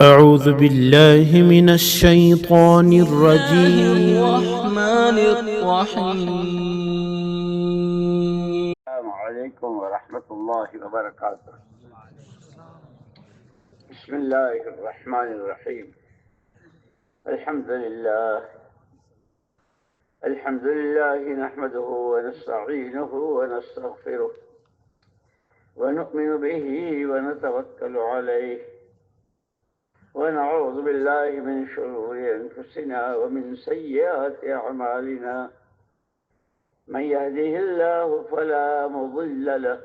أعوذ بالله من الشيطان الرجيم. الرحمن الرحيم. السلام عليكم ورحمة الله وبركاته. بسم الله الرحمن الرحيم. الحمد لله نحمده ونستعينه ونستغفره ونؤمن به ونتوكل عليه ونعوذ بالله من شرور أنفسنا ومن سيئات أعمالنا. من يهده الله فلا مضل له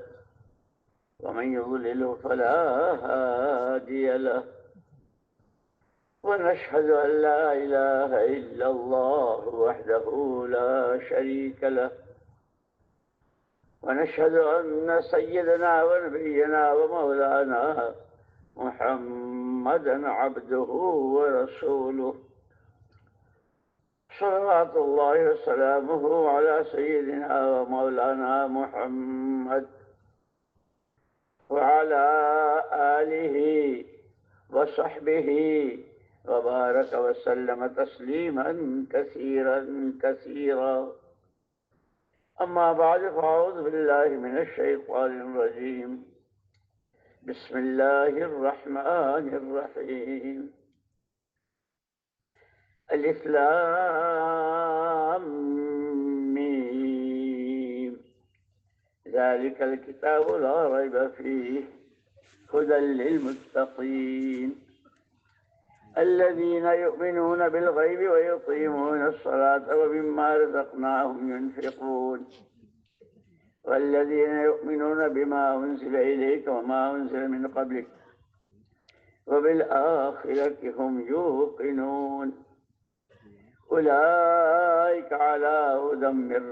ومن يضلله فلا هادي له ونشهد أن لا إله إلا الله وحده لا شريك له ونشهد أن سيدنا ونبينا ومولانا محمدا عبده ورسوله صلوات الله وسلامه على سيدنا ومولانا محمد وعلى آله وصحبه وبارك وسلم تسليما كثيرا. أما بعد فأعوذ بالله من الشيطان الرجيم. بسم الله الرحمن الرحيم. الف لام ميم ذلك الكتاب لا ريب فيه هدى للمتقين الذين يؤمنون بالغيب ويقيمون الصلاة ومما رزقناهم ينفقون والذين يؤمنون بما أنزل إليك وما أنزل من قبلك وبالآخرة هم يوقنون أولئك على هدى من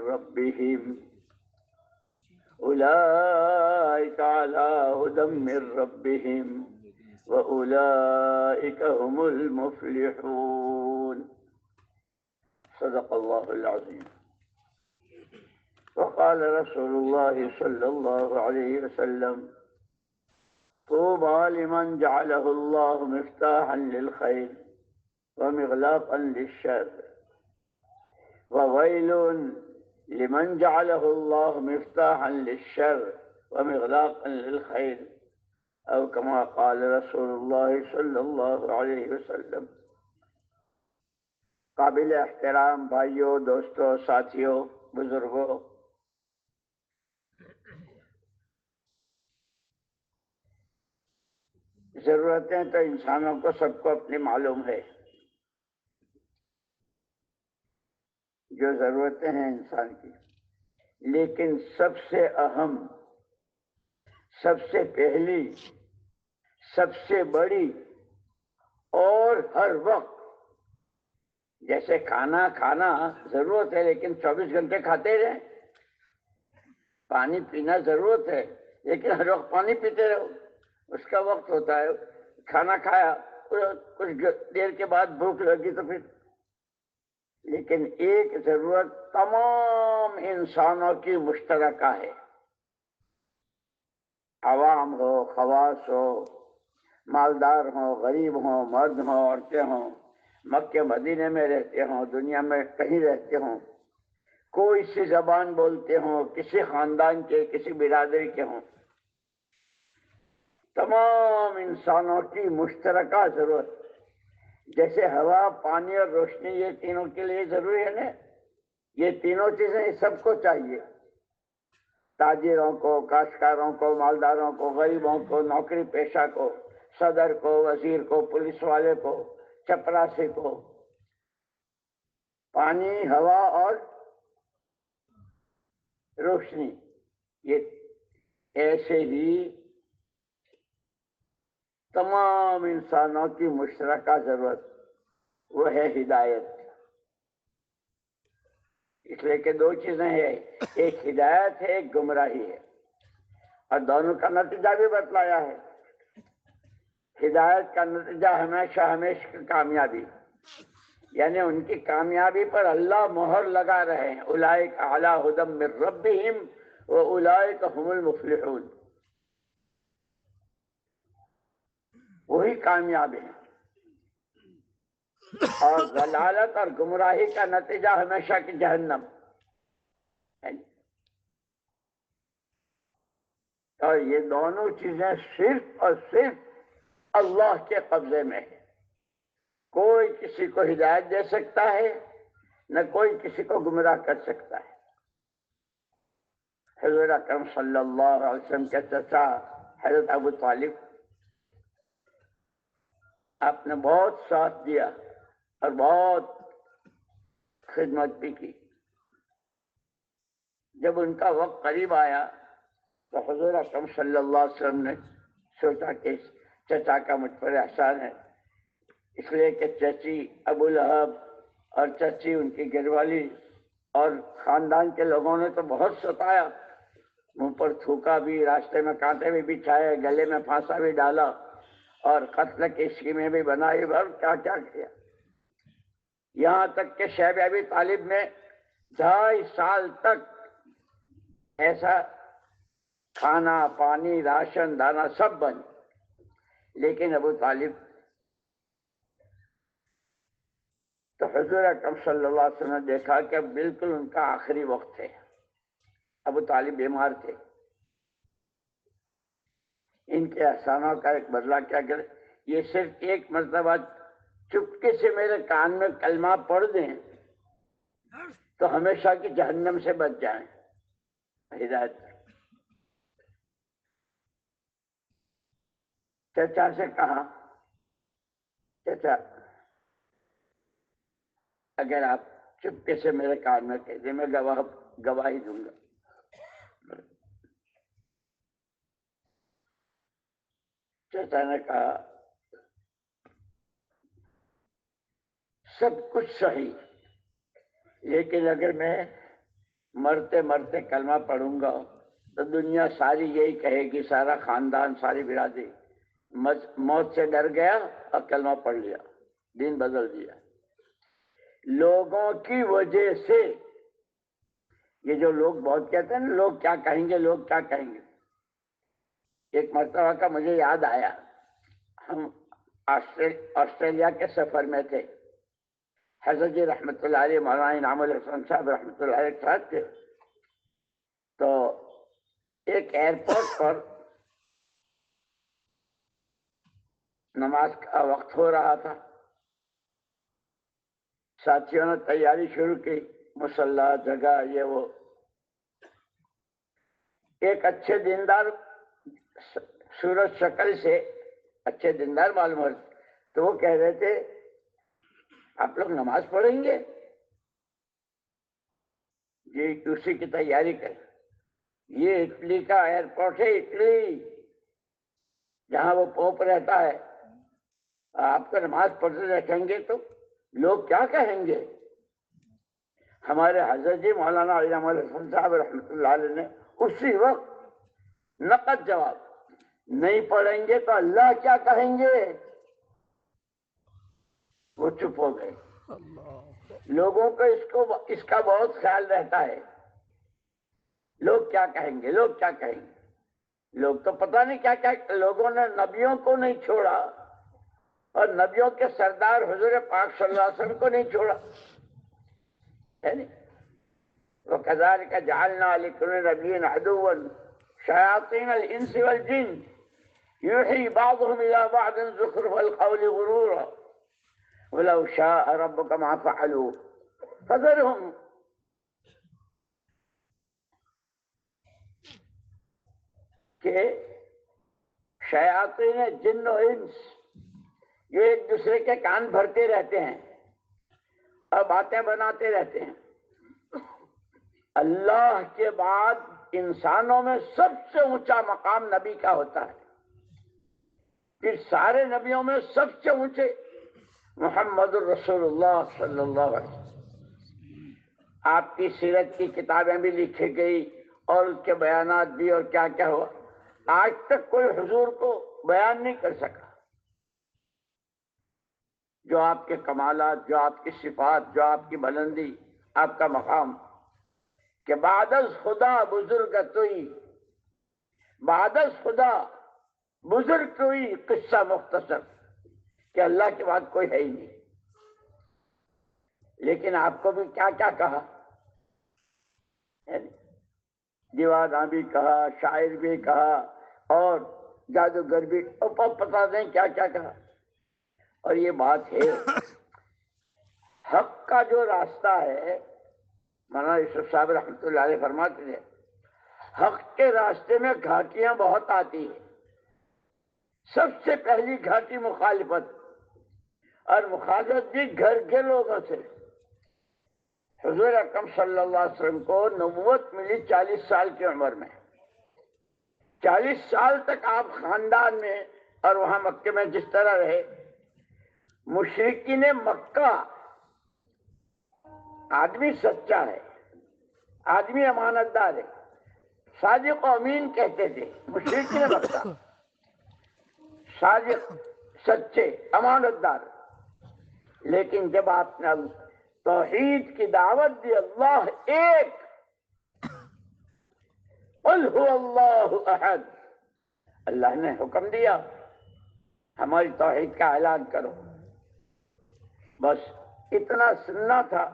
ربهم وأولئك هم المفلحون. صدق الله العظيم. وقال رسول الله صلى الله عليه وسلم طوبى لمن جعله الله مفتاحا للخير ومغلاقا للشر وويل لمن جعله الله مفتاحا للشر ومغلاقا للخير أو كما قال رسول الله صلی اللہ علیہ وسلم. قابل احترام بھائیوں، دوستوں، ساتھیوں، بزرگوں، ضرورتیں تو انسانوں کو سب کو اپنی معلوم ہے. جو ضرورتیں ہیں انسان کی، لیکن سب سے اہم، سب سے پہلی، سب سے بڑی اور ہر وقت، جیسے کھانا ضرورت ہے لیکن 24 گھنٹے کھاتے رہیں. پانی پینا ضرورت ہے لیکن ہر وقت پانی پیتے رہو، اس کا وقت ہوتا ہے. کھانا کھایا، کچھ دیر کے بعد بھوک لگی تو پھر. لیکن ایک ضرورت تمام انسانوں کی مشترکہ ہے. عوام ہو، خواص ہو، مالدار ہوں، غریب ہوں، مرد ہوں، عورتیں ہوں، مکے مدینے میں رہتے ہوں، دنیا میں کہیں رہتے ہوں، کوئی سی زبان بولتے ہوں، کسی خاندان کے، کسی برادری کے ہوں، تمام انسانوں کی مشترکہ ضرورت. جیسے ہوا، پانی اور روشنی، یہ تینوں کے لیے ضروری ہے نا. یہ تینوں چیزیں سب کو چاہیے. تاجروں کو، کاشتکاروں کو، مالداروں کو، غریبوں کو، نوکری پیشہ کو، صدر کو، وزیر کو، پولیس والے کو، چپراسی کو. پانی، ہوا اور روشنی، یہ ایسے ہی تمام انسانوں کی مشترکہ ضرورت، وہ ہے ہدایت. اس لیے کہ دو چیزیں ہیں، ایک ہدایت ہے، ایک گمراہی ہے، اور دونوں کا نتیجہ بھی بتلایا ہے. ہدایت کا نتیجہ ہمیشہ کامیابی، یعنی ان کی کامیابی پر اللہ مہر لگا رہے ہیں. اولئک علی ھدی من ربہم واولئک ھم المفلحون. وہی کامیاب ہیں. اور ضلالت اور گمراہی کا نتیجہ ہمیشہ کی جہنم. اور یہ دونوں چیزیں صرف اور صرف اللہ کے قبضے میں ہے. کوئی کسی کو ہدایت دے سکتا ہے، نہ کوئی کسی کو گمراہ کر سکتا ہے. حضور اکرم صلی اللہ علیہ وسلم کے چچا حضرت ابو طالب، آپ نے بہت ساتھ دیا اور بہت خدمت بھی کی. جب ان کا وقت قریب آیا تو حضور اکرم صلی اللہ علیہ وسلم نے سوچا کہ چچا کا مجھ پر احسان ہے، اس لیے کہ چچی ابو لہب اور چچی ان کی گھر والی اور خاندان کے لوگوں نے تو بہت ستایا، منہ پر تھوکا بھی، راستے میں کانٹے بھی بچھائے، گلے میں پھانسا بھی ڈالا اور قتل کی اسکیمیں بھی بنائی اور کیا کیا کیا. یہاں تک کہ شیخ ابی طالب نے 2.5 سال تک ایسا کھانا پانی راشن دانا سب بند. لیکن ابو طالب تو حضور اکرم صلی اللہ علیہ وسلم نے دیکھا کہ بالکل ان کا آخری وقت ہے. ابو طالب بیمار تھے. ان کے احسانوں کا ایک بدلہ کیا کرے، یہ صرف ایک مرتبہ چپکے سے میرے کان میں کلمہ پڑھ دیں تو ہمیشہ کی جہنم سے بچ جائیں. ہدایت. چچا سے کہا، چچا اگر آپ چپکے سے میرے کان میں کہہ دیں میں گواہی دوں گا. چچا نے کہا سب کچھ صحیح، لیکن اگر میں مرتے مرتے کلمہ پڑھوں گا تو دنیا ساری یہی کہے گی، سارا خاندان ساری برادری موت سے ڈر گیا اور کلمہ پڑھ لیا، دین بدل دیا. لوگوں کی وجہ سے، یہ جو لوگ بہت کہتے ہیں نا لوگ کیا کہیں گے، لوگ کیا کہیں گے. ایک مرتبہ کا مجھے یاد آیا، ہم آسٹریلیا کے سفر میں تھے. حضرت جی رحمۃ اللہ علیہ، مولانا انعام الحسن صاحب رحمۃ اللہ علیہ ساتھ تھے. تو ایک ایئرپورٹ پر نماز کا وقت ہو رہا تھا. ساتھیوں نے تیاری شروع کی، مصلی جگہ یہ وہ. ایک اچھے دیندار، صورت شکل سے اچھے دیندار معلوم ہوتے، تو وہ کہہ رہے تھے آپ لوگ نماز پڑھیں گے؟ جی اسی کی تیاری کریں. یہ اٹلی کا ایئرپورٹ ہے، اٹلی جہاں وہ پوپ رہتا ہے. آپ کو نماز پڑھتے دیکھیں گے تو لوگ کیا کہیں گے. ہمارے حضرت جی مولانا انعام الحسن صاحب رحمۃ اللہ علیہ نے اسی وقت نقد جواب، نہیں پڑھیں گے تو اللہ کیا کہیں گے. وہ چپ ہو گئے. لوگوں کو اس کا بہت خیال رہتا ہے، لوگ کیا کہیں گے، لوگ کیا کہیں گے. لوگ تو پتہ نہیں کیا کیا. لوگوں نے نبیوں کو نہیں چھوڑا اور نبیوں کے سردار حضور پاک صلی اللہ علیہ وسلم کو نہیں چھوڑا ہے نہیں. وَكَذَلِكَ جَعَلْنَا لِكُلِّ نَبِيٍّ عَدُوًّا شَيَاطِينَ الْإِنسِ وَالْجِنِّ يُوحِي بَعْضُهُمْ إِلَىٰ بَعْضٍ زُخْرُفَ الْقَوْلِ غُرُورًا وَلَوْ شَاءَ رَبُّكَ مَا فَعَلُوهُ فَذَرْهُمْ. کہ شیاطین جن و انس یہ ایک دوسرے کے کان بھرتے رہتے ہیں اور باتیں بناتے رہتے ہیں. اللہ کے بعد انسانوں میں سب سے اونچا مقام نبی کا ہوتا ہے. پھر سارے نبیوں میں سب سے اونچے محمد الرسول اللہ صلی اللہ علیہ وسلم. آپ کی سیرت کی کتابیں بھی لکھی گئی اور اس کے بیانات بھی، اور کیا کیا ہوا. آج تک کوئی حضور کو بیان نہیں کر سکا جو آپ کے کمالات، جو آپ کی صفات، جو آپ کی بلندی، آپ کا مقام. کہ بعد از خدا بزرگ توئی، بعد از خدا بزرگ توئی، قصہ مختصر کہ اللہ کے بعد کوئی ہے ہی نہیں. لیکن آپ کو بھی کیا کیا کہا، دیوانہ بھی کہا، شاعر بھی کہا، اور جادوگر بھی، پتہ نہیں کیا کیا کہا۔ اور یہ بات ہے، حق کا جو راستہ ہے، مولانا یوسف صاحب رحمۃ اللہ علیہ فرماتے تھے، حق کے راستے میں گھاٹیاں بہت آتی ہیں۔ سب سے پہلی گھاٹی مخالفت، اور مخالفت بھی گھر کے لوگوں سے۔ حضور اکرم صلی اللہ علیہ وسلم کو نبوت ملی 40 سال کی عمر میں۔ 40 سال تک آپ خاندان میں اور وہاں مکے میں جس طرح رہے، مشرکین مکہ، آدمی سچا ہے، آدمی امانت دار ہے، صادق و امین کہتے تھے مشرکین مکہ، صادق، سچے، امانت دار۔ لیکن جب آپ نے توحید کی دعوت دی، اللہ ایک، قل هو اللہ احد، اللہ نے حکم دیا ہماری توحید کا اعلان کرو، بس اتنا سننا تھا۔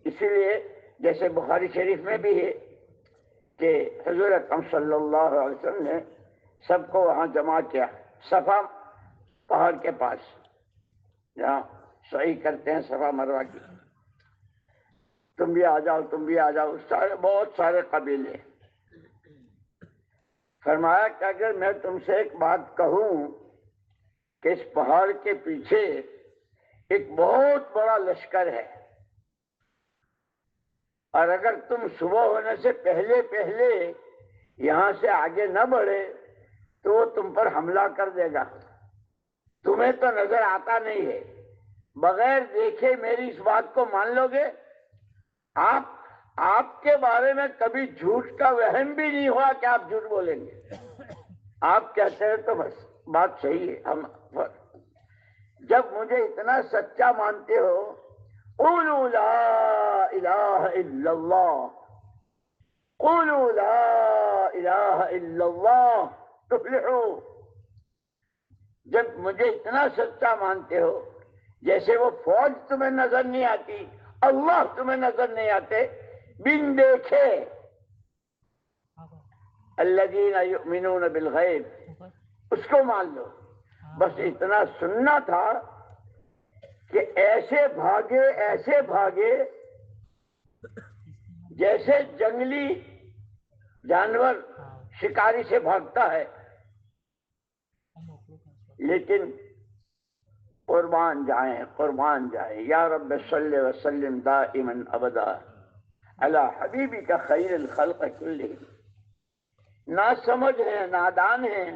اسی لیے جیسے بخاری شریف میں بھی ہے کہ حضور اکرم صلی اللہ علیہ وسلم نے سب کو وہاں جمع کیا، صفا پہاڑ کے پاس جہاں سعی کرتے ہیں صفا مروہ کی، تم بھی آ جاؤ، تم بھی آ جاؤ، بہت سارے قبیلے۔ فرمایا کہ اگر میں تم سے ایک بات کہوں کہ اس پہاڑ کے پیچھے ایک بہت بڑا لشکر ہے، اور اگر تم صبح ہونے سے پہلے پہلے یہاں سے آگے نہ بڑھے تو وہ تم پر حملہ کر دے گا، تمہیں تو نظر آتا نہیں ہے، بغیر دیکھے میری اس بات کو مان لو گے؟ آپ کے بارے میں کبھی جھوٹ کا وہم بھی نہیں ہوا کہ آپ جھوٹ بولیں گے، آپ کہتے ہیں تو بس بات صحیح ہے۔ ہم جب مجھے اتنا سچا مانتے ہو، قولوا لا الہ الا اللہ، قولوا لا الہ الا اللہ تفلحوا، جب مجھے اتنا سچا مانتے ہو، جیسے وہ فوج تمہیں نظر نہیں آتی، اللہ تمہیں نظر نہیں آتے، بن دیکھے، الذین یؤمنون بالغیب، اس کو مان لو۔ بس اتنا سننا تھا کہ ایسے بھاگے جیسے جنگلی جانور شکاری سے بھاگتا ہے، لیکن قربان جائیں یا رب صلی وسلم دائما ابدا علی حبیبک خیر الخلق کلہم۔ نا سمجھ ہیں، نادان ہیں،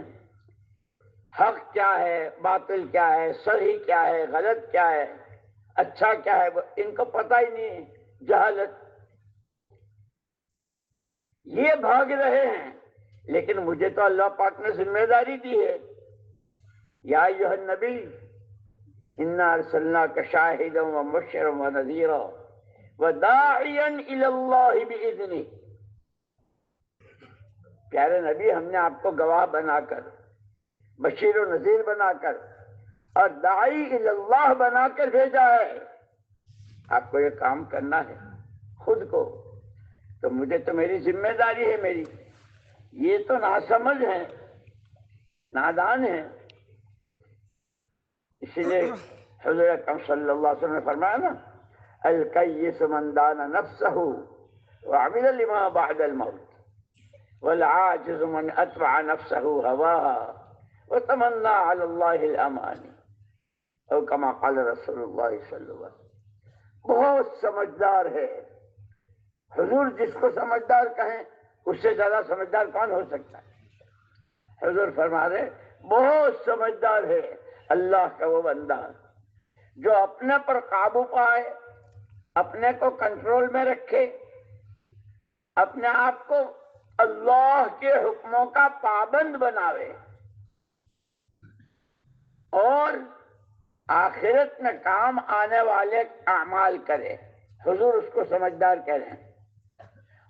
حق کیا ہے، باطل کیا ہے، صحیح کیا ہے، غلط کیا ہے، اچھا کیا ہے، ان کو پتہ ہی نہیں ہے، جہالت۔ یہ بھاگ رہے ہیں، لیکن مجھے تو اللہ پاک نے ذمہ داری دی ہے، یا ایھا النبی انا ارسلناک شاہدا ومبشرا ونذیرا وداعیا الی اللہ باذنہ۔ پیارے نبی، ہم نے آپ کو گواہ بنا کر، بشیر و نذیر بنا کر، اور داعی الی اللہ بنا کر بھیجا ہے۔ آپ کو یہ کام کرنا ہے خود کو، تو مجھے تو میری ذمہ داری ہے میری۔ یہ تو ناسمجھ ہیں، نادان ہیں۔ اسی لیے حضور اکرم صلی اللہ علیہ وسلم نے فرمایا نا، الکیس من دان نفسہ وعمل لما بعد الموت، والعاجز من اتبع نفسہ ہواها وتمنى على اللہ الامانی، او کما قال رسول اللہ صلی اللہ علیہ وسلم۔ بہت سمجھدار ہے حضور، جس کو سمجھدار کہیں اس سے زیادہ سمجھدار کون ہو سکتا ہے؟ حضور فرما رہے بہت سمجھدار ہے اللہ کا وہ بندہ جو اپنے پر قابو پائے، اپنے کو کنٹرول میں رکھے، اپنے آپ کو اللہ کے حکموں کا پابند بناوے، اور آخرت میں کام آنے والے اعمال کرے۔ حضور اس کو سمجھدار کہہ رہے ہیں۔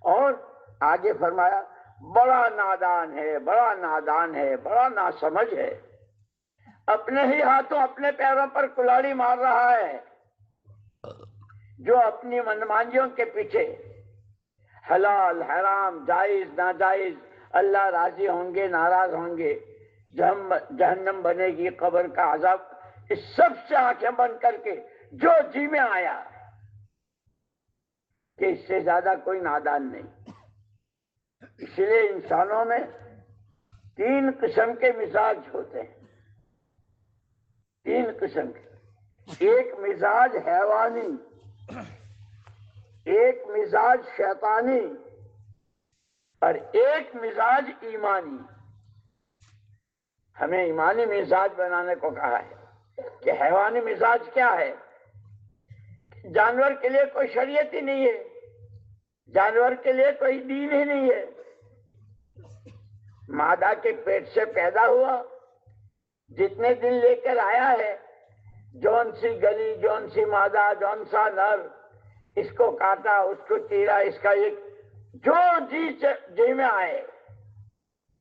اور آگے فرمایا بڑا نادان ہے، بڑا نادان ہے، بڑا ناسمجھ ہے، اپنے ہی ہاتھوں اپنے پیروں پر کلاڑی مار رہا ہے۔ جو اپنی منمانیوں کے پیچھے حلال حرام جائز ناجائز، اللہ راضی ہوں گے ناراض ہوں گے، جہنم بنے گی، قبر کا عذاب، اس سب سے آنکھیں بند کر کے جو جی میں آیا کہ اس سے زیادہ کوئی نادان نہیں۔ اس لیے انسانوں میں 3 قسم کے مزاج ہوتے ہیں، 3 قسم کے، ایک مزاج حیوانی، ایک مزاج شیطانی، اور ایک مزاج ایمانی۔ ہمیں ایمانی مزاج بنانے کو کہا ہے کہ حیوانی مزاج کیا ہے؟ جانور کے لیے کوئی شریعت ہی نہیں ہے، جانور کے لیے کوئی دین ہی نہیں ہے، مادہ کے پیٹ سے پیدا ہوا، جتنے دن لے کر آیا ہے، جون سی گلی، جون سی مادہ، جون سا نر، اس کو کاٹا، اس کو چیرا، اس کا ایک جو جی میں آئے،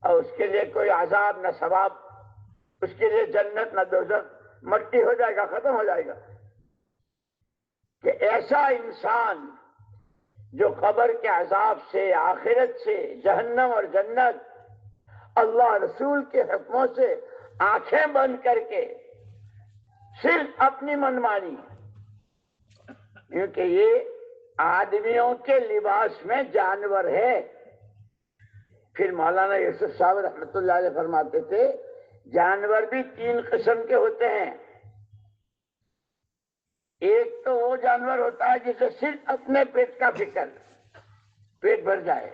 اور اس کے لیے کوئی عذاب نہ ثواب، اس کے لیے جنت نہ دوزخ، مٹی ہو جائے گا، ختم ہو جائے گا۔ کہ ایسا انسان جو قبر کے عذاب سے، آخرت سے، جہنم اور جنت، اللہ رسول کے حکموں سے آنکھیں بند کر کے صرف اپنی منمانی، کیونکہ یہ آدمیوں کے لباس میں جانور ہے۔ پھر مولانا یوسف صاحب رحمۃ اللہ علیہ فرماتے تھے جانور بھی 3 قسم کے ہوتے ہیں۔ ایک تو وہ جانور ہوتا ہے جسے صرف اپنے پیٹ کا فکر، پیٹ بھر جائے،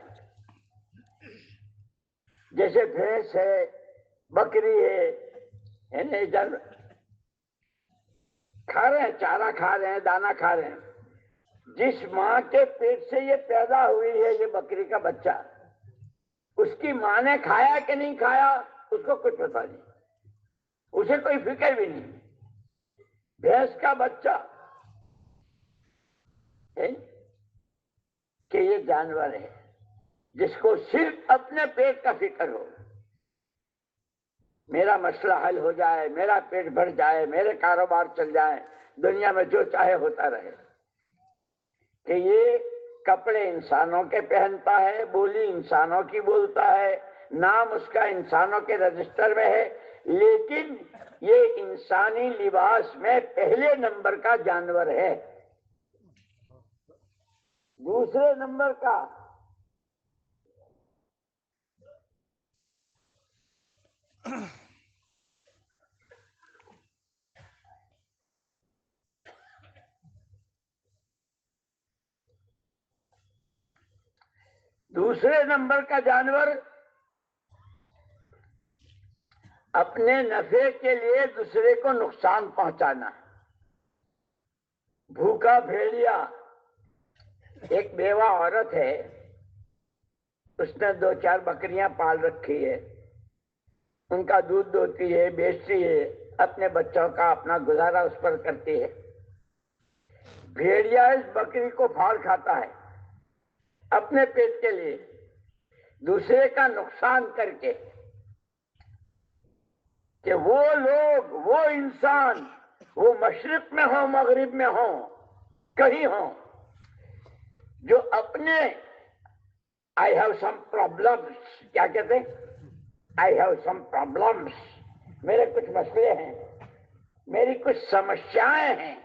جیسے بھینس ہے، بکری ہے نا، جانور کھا رہے ہیں، چارہ کھا رہے ہیں، دانا کھا رہے ہیں۔ جس ماں کے پیٹ سے یہ پیدا ہوئی ہے، یہ بکری کا بچہ، اس کی ماں نے کھایا کہ نہیں کھایا اس کو کچھ پتا نہیں، اسے کوئی فکر بھی نہیں۔ بھینس کا بچہ کہ یہ جانور ہے جس کو صرف اپنے پیٹ کا فکر ہو، میرا مسئلہ حل ہو جائے، میرا پیٹ بھر جائے، میرے کاروبار چل جائے، دنیا میں جو چاہے ہوتا رہے۔ کہ یہ کپڑے انسانوں کے پہنتا ہے، بولی انسانوں کی بولتا ہے، نام اس کا انسانوں کے رجسٹر میں ہے، لیکن یہ انسانی لباس میں پہلے نمبر کا جانور ہے۔ دوسرے نمبر کا جانور اپنے نفع کے لیے دوسرے کو نقصان پہنچانا۔ بھوکا بھیڑیا، ایک بیوہ عورت ہے، اس نے 2-4 بکریاں پال رکھی ہے، ان کا دودھ دوہتی ہے، بیچتی ہے، اپنے بچوں کا اپنا گزارا اس پر کرتی ہے۔ بھیڑیا اس بکری کو پھاڑ کھاتا ہے اپنے پیٹ کے لیے، دوسرے کا نقصان کر کے، کہ وہ لوگ، وہ انسان، وہ مشرق میں ہوں، مغرب میں ہوں، کہیں ہوں، جو اپنے I have some problems، کیا کہتے ہیں؟ I have some problems، میرے کچھ مسئلے ہیں، میری کچھ سمسیائیں ہیں،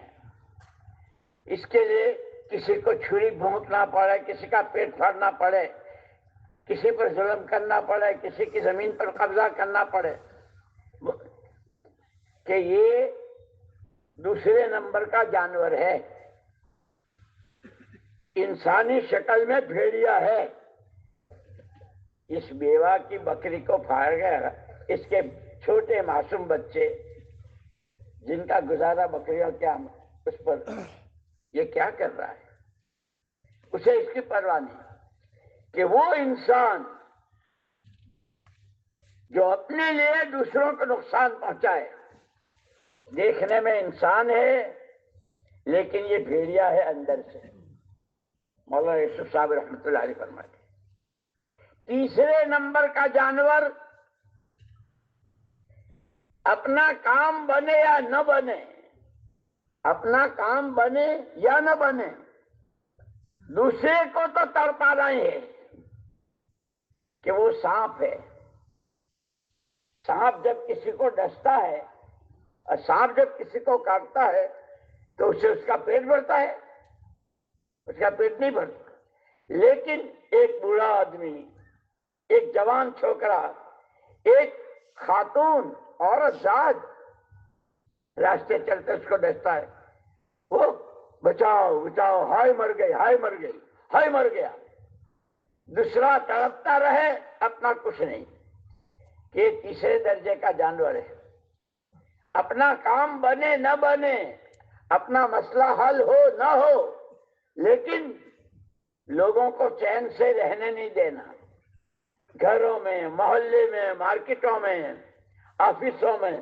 اس کے لیے کسی کو چھری بھونکنا پڑے، کسی کا پیٹ پھاڑنا پڑے، کسی پر ظلم کرنا پڑے، کسی کی زمین پر قبضہ کرنا پڑے، کہ یہ دوسرے نمبر کا جانور ہے، انسانی شکل میں بھیڑیا ہے۔ اس بیوہ کی بکری کو پھاڑ گیا، اس کے چھوٹے معصوم بچے جن کا گزارا بکریوں کیا اس پر، یہ کیا کر رہا ہے؟ اسے اس کی پرواہ نہیں۔ کہ وہ انسان جو اپنے لیے دوسروں کو نقصان پہنچائے، دیکھنے میں انسان ہے لیکن یہ بھیڑیا ہے اندر سے۔ مولانا یوسف صاحب رحمۃ اللہ علیہ فرماتے ہیں تیسرے نمبر کا جانور اپنا کام بنے یا نہ بنے، اپنا کام بنے یا نہ بنے، دوسرے کو تو تڑپا رہے ہیں کہ وہ سانپ ہے۔ سانپ جب کسی کو ڈستا ہے اور سانپ جب کسی کو کاٹتا ہے تو اس سے اس کا پیٹ بھرتا ہے؟ اس کا پیٹ نہیں بھرتا۔ لیکن ایک بوڑھا آدمی، ایک جوان چھوکرا، ایک خاتون، عورت ذات راستے چلتے اس کو ڈستا ہے، وہ بچاؤ بچاؤ، ہائے مر گئی، ہائے مر گئی، ہائے مر گیا۔ دوسرا تڑپتا رہے، اپنا کچھ نہیں، کہ تیسرے درجے کا جانور ہے۔ اپنا کام بنے نہ بنے، اپنا مسئلہ حل ہو نہ ہو، لیکن لوگوں کو چین سے رہنے نہیں دینا۔ گھروں میں، محلے میں، مارکیٹوں میں، آفسوں میں،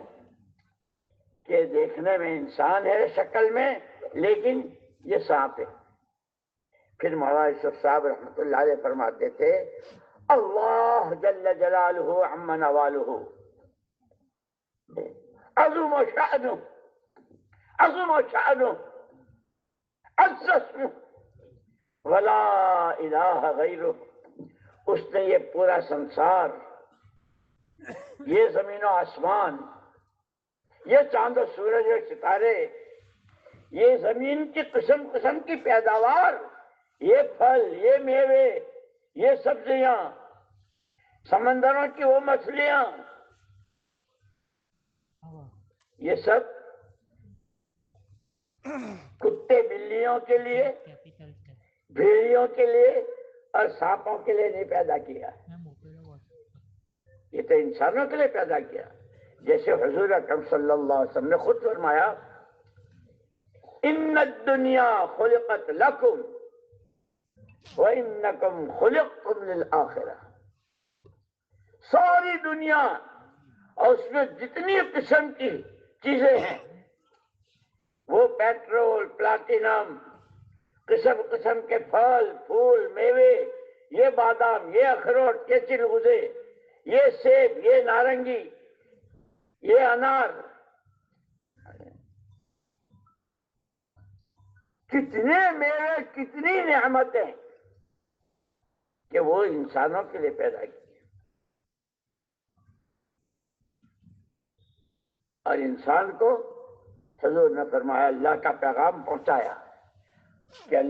کہ دیکھنے میں انسان ہے شکل میں، لیکن یہ سانپ ہے۔ پھر مولانا یوسف صاحب رحمۃ اللہ علیہ فرماتے تھے، اللہ جل جلالہ عم نوالہ عظم شأنہ، عظم شأنہ، عز اسمہ، ولا الہ غیرہ۔ اس نے یہ پورا سنسار، یہ زمین و آسمان، یہ چاند و سورج و ستارے، یہ زمین کی قسم قسم کی پیداوار، یہ پھل، یہ میوے، یہ سبزیاں، سمندروں کی وہ مچھلیاں، یہ سب کتے بلیوں کے لیے، بھیڑیوں کے لیے اور سانپوں کے لیے نہیں پیدا کیا، یہ تو انسانوں کے لیے پیدا کیا۔ جیسے حضور اکرم صلی اللہ علیہ وسلم نے خود فرمایا، ان الدنیا خلقت لکم وانکم خلقتم للآخرہ۔ ساری دنیا اور اس میں جتنی قسم کی چیزیں ہیں، وہ پیٹرول، پلاٹینم، قسم قسم کے پھل، پھول، میوے، یہ بادام، یہ اخروٹ، یہ چلغوزے، یہ سیب، یہ نارنگی، یہ انار، کتنے میوے، کتنی نعمتیں کہ وہ انسانوں کے لیے پیدا کی۔ اور انسان کو حضور نے فرمایا، اللہ کا پیغام پہنچایا کہ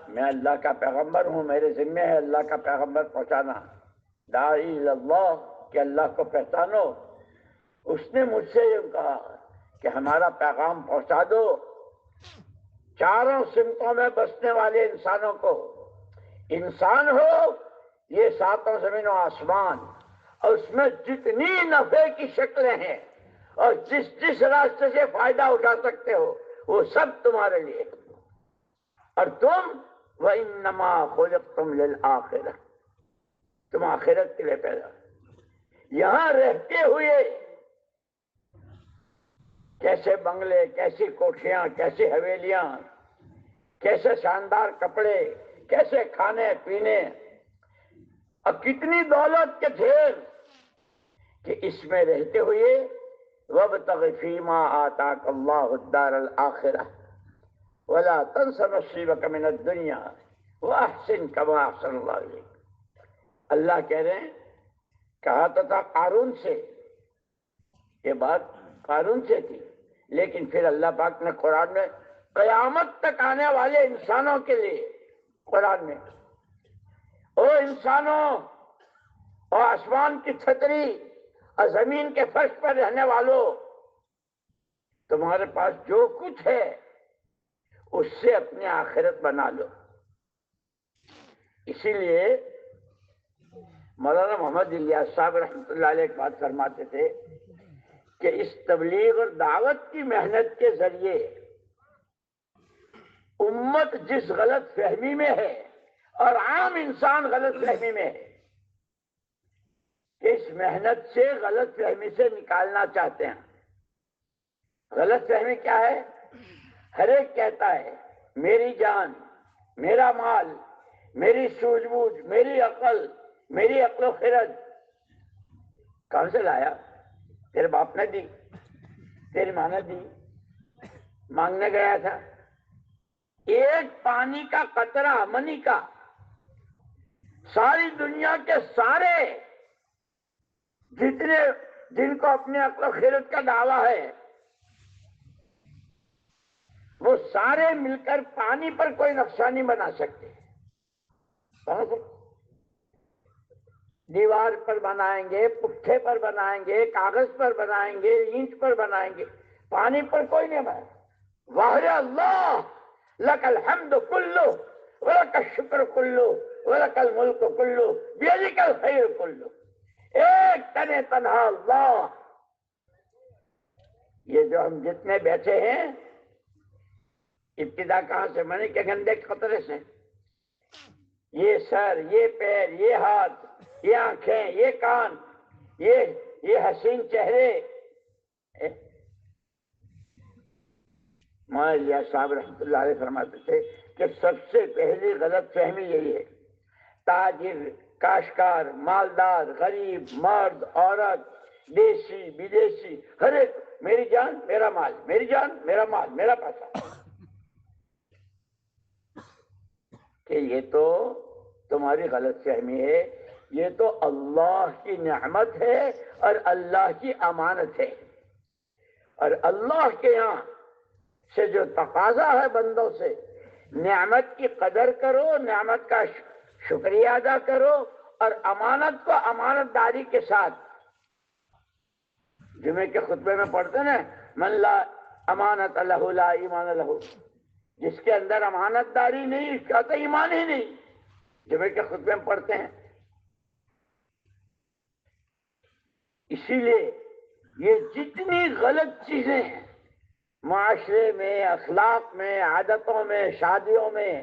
میں اللہ کا پیغمبر ہوں، میرے ذمہ ہے اللہ کا پیغمبر پہنچانا۔ داعی اللہ، کہ اللہ کو پہچانو۔ اس نے مجھ سے یہ کہا کہ ہمارا پیغام پہنچا دو چاروں سمتوں میں بسنے والے انسانوں کو۔ انسان ہو، یہ ساتوں زمین و آسمان، اور اس میں جتنی نفع کی شکلیں ہیں اور جس جس راستے سے فائدہ اٹھا سکتے ہو، وہ سب تمہارے لیے۔ اور تم وَإِنَّمَا خُلِقْتُمْ لِلْآخِرَةِ، تم آخرت کے لیے پیدا۔ یہاں رہتے ہوئے کیسے بنگلے، کیسی کوٹھیاں، کیسی حویلیاں، کیسے شاندار کپڑے، کیسے کھانے پینے، اور کتنی دولت کے ڈھیر، کہ اس میں رہتے ہوئے وَابْتَغِ فِيمَا آتَاكَ اللَّهُ الدَّارَ الْآخِرَةَ وَلَا تَنْسَ نَصِيبَكَ مِنَ الدُّنْيَا وَأَحْسِنْ كَمَا أَحْسَنَ اللَّهُ إِلَيْكَ۔ اللہ کہہ رہے ہیں، کہا تو تھا قارون سے، یہ بات قارون سے تھی، لیکن پھر اللہ پاک نے قرآن میں قیامت تک آنے والے انسانوں کے لیے، قرآن میں، او انسانوں، اور آسمان کی چھتری اور زمین کے فرش پر رہنے والوں، تمہارے پاس جو کچھ ہے اس سے اپنی آخرت بنا لو۔ اسی لیے مولانا محمد الیاس صاحب رحمۃ اللہ علیہ ایک بات فرماتے تھے کہ اس تبلیغ اور دعوت کی محنت کے ذریعے امت جس غلط فہمی میں ہے اور عام انسان غلط فہمی میں ہے، کہ اس محنت سے غلط فہمی سے نکالنا چاہتے ہیں۔ غلط فہمی کیا ہے؟ ہر ایک کہتا ہے میری جان، میرا مال، میری سوجھ بوجھ، میری عقل و خرد۔ کہاں سے لایا؟ تیرے باپ نے دی، تیری ماں نے دی، مانگنے گیا تھا، ایک پانی کا قطرہ منی کا ساری دنیا کے سارے جتنے جن کو اپنے عقل و خیرت کا دعویٰ ہے وہ سارے مل کر پانی پر کوئی نقشہ نہیں بنا سکتے. دیوار پر بنائیں گے، پٹھے پر بنائیں گے، کاغذ پر بنائیں گے، اینٹ پر بنائیں گے، پانی پر کوئی نہیں بنائے. واہ اللہ لک الحمد کلو ولک الشکر کلو ولک الملک کلو بیدک الخیر کلو. ایک تنے تنہا اللہ. یہ جو ہم جتنے بیٹھے ہیں ابتدا کہاں سے؟ منی کے گندے قطرے سے. یہ سر، یہ پیر، یہ ہاتھ، یہ آنکھیں، یہ کان، یہ حسین چہرے. مولانا صاحب رحمۃ اللہ علیہ فرماتے تھے کہ سب سے پہلی غلط فہمی یہی ہے، تاجر، کاشتکار، مالدار، غریب، مرد، عورت، دیسی، بدیسی، ہر ایک میری جان میرا مال، میری جان میرا مال، میرا پیسہ. کہ یہ تو تمہاری غلط فہمی ہے. یہ تو اللہ کی نعمت ہے اور اللہ کی امانت ہے، اور اللہ کے یہاں سے جو تقاضا ہے بندوں سے، نعمت کی قدر کرو، نعمت کا شکریہ ادا کرو، اور امانت کو امانت داری کے ساتھ. جمعے کے خطبے میں پڑھتے نا، من لا امانت لہ لا ایمان لہ. جس کے اندر امانت داری نہیں اس کا تو ایمان ہی نہیں. جمعے کے خطبے میں پڑھتے ہیں. اسی لیے یہ جتنی غلط چیزیں ہیں معاشرے میں، اخلاق میں، عادتوں میں، شادیوں میں،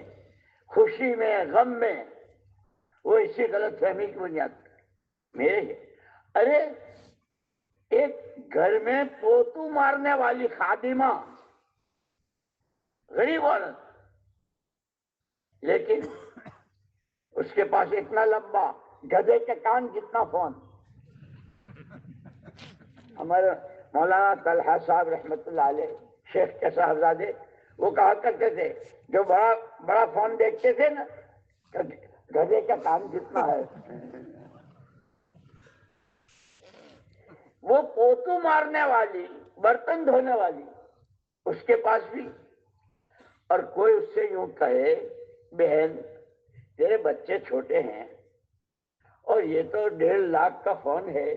خوشی میں، غم میں، وہ اسی غلط فہمی کی بنیاد میرے. ارے ایک گھر میں پوتو مارنے والی خادمہ، غریب عورت، لیکن اس کے پاس اتنا لمبا گدھے کے کان جتنا فون. ہمارے مولانا طلحہ صاحب رحمۃ اللہ علیہ شیخ کے صاحبزادے وہ کہا کرتے تھے، جو بڑا بڑا فون دیکھتے تھے نا، گدھے کا کان جتنا ہے. وہ پوتو مارنے والی، برتن دھونے والی، اس کے پاس بھی. اور کوئی اس سے یوں کہے، بہن تیرے بچے چھوٹے ہیں اور یہ تو 1.5 لاکھ کا فون ہے،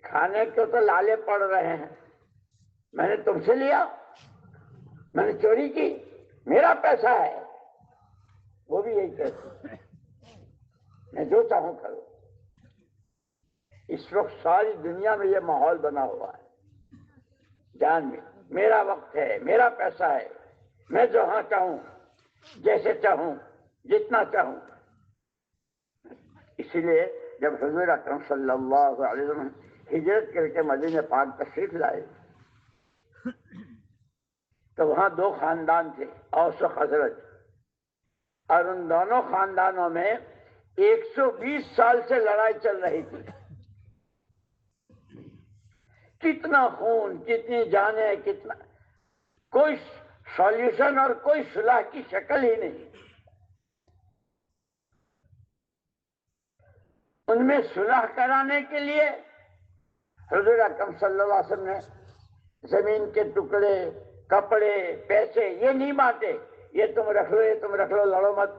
کھانے کو تو لالے پڑ رہے ہیں، میں نے تم سے لیا، میں نے چوری کی، میرا پیسہ ہے. وہ بھی یہی کہتے، میں جو چاہوں کروں. اس وقت ساری دنیا میں یہ ماحول بنا ہوا ہے. جان میں میرا وقت ہے، میرا پیسہ ہے، میں جہاں چاہوں، جیسے چاہوں، جتنا چاہوں. اسی لیے جب حضور اکرم صلی اللہ علیہ وسلم ہجرت کر کے مدینہ پاک تشریف لائے تو وہاں 2 خاندان تھے، اوس و خزرج، اور ان دونوں خاندانوں میں 120 سال سے لڑائی چل رہی تھی. کتنا خون، کتنی جانیں، کتنا، کوئی سولیوشن اور کوئی صلح کی شکل ہی نہیں. ان میں صلح کرانے کے لیے حضور اکرم صلی اللہ علیہ وسلم نے زمین کے ٹکڑے، کپڑے، پیسے یہ نہیں بانٹے. یہ تم رکھ لو، یہ تم رکھ لو، لڑو مت،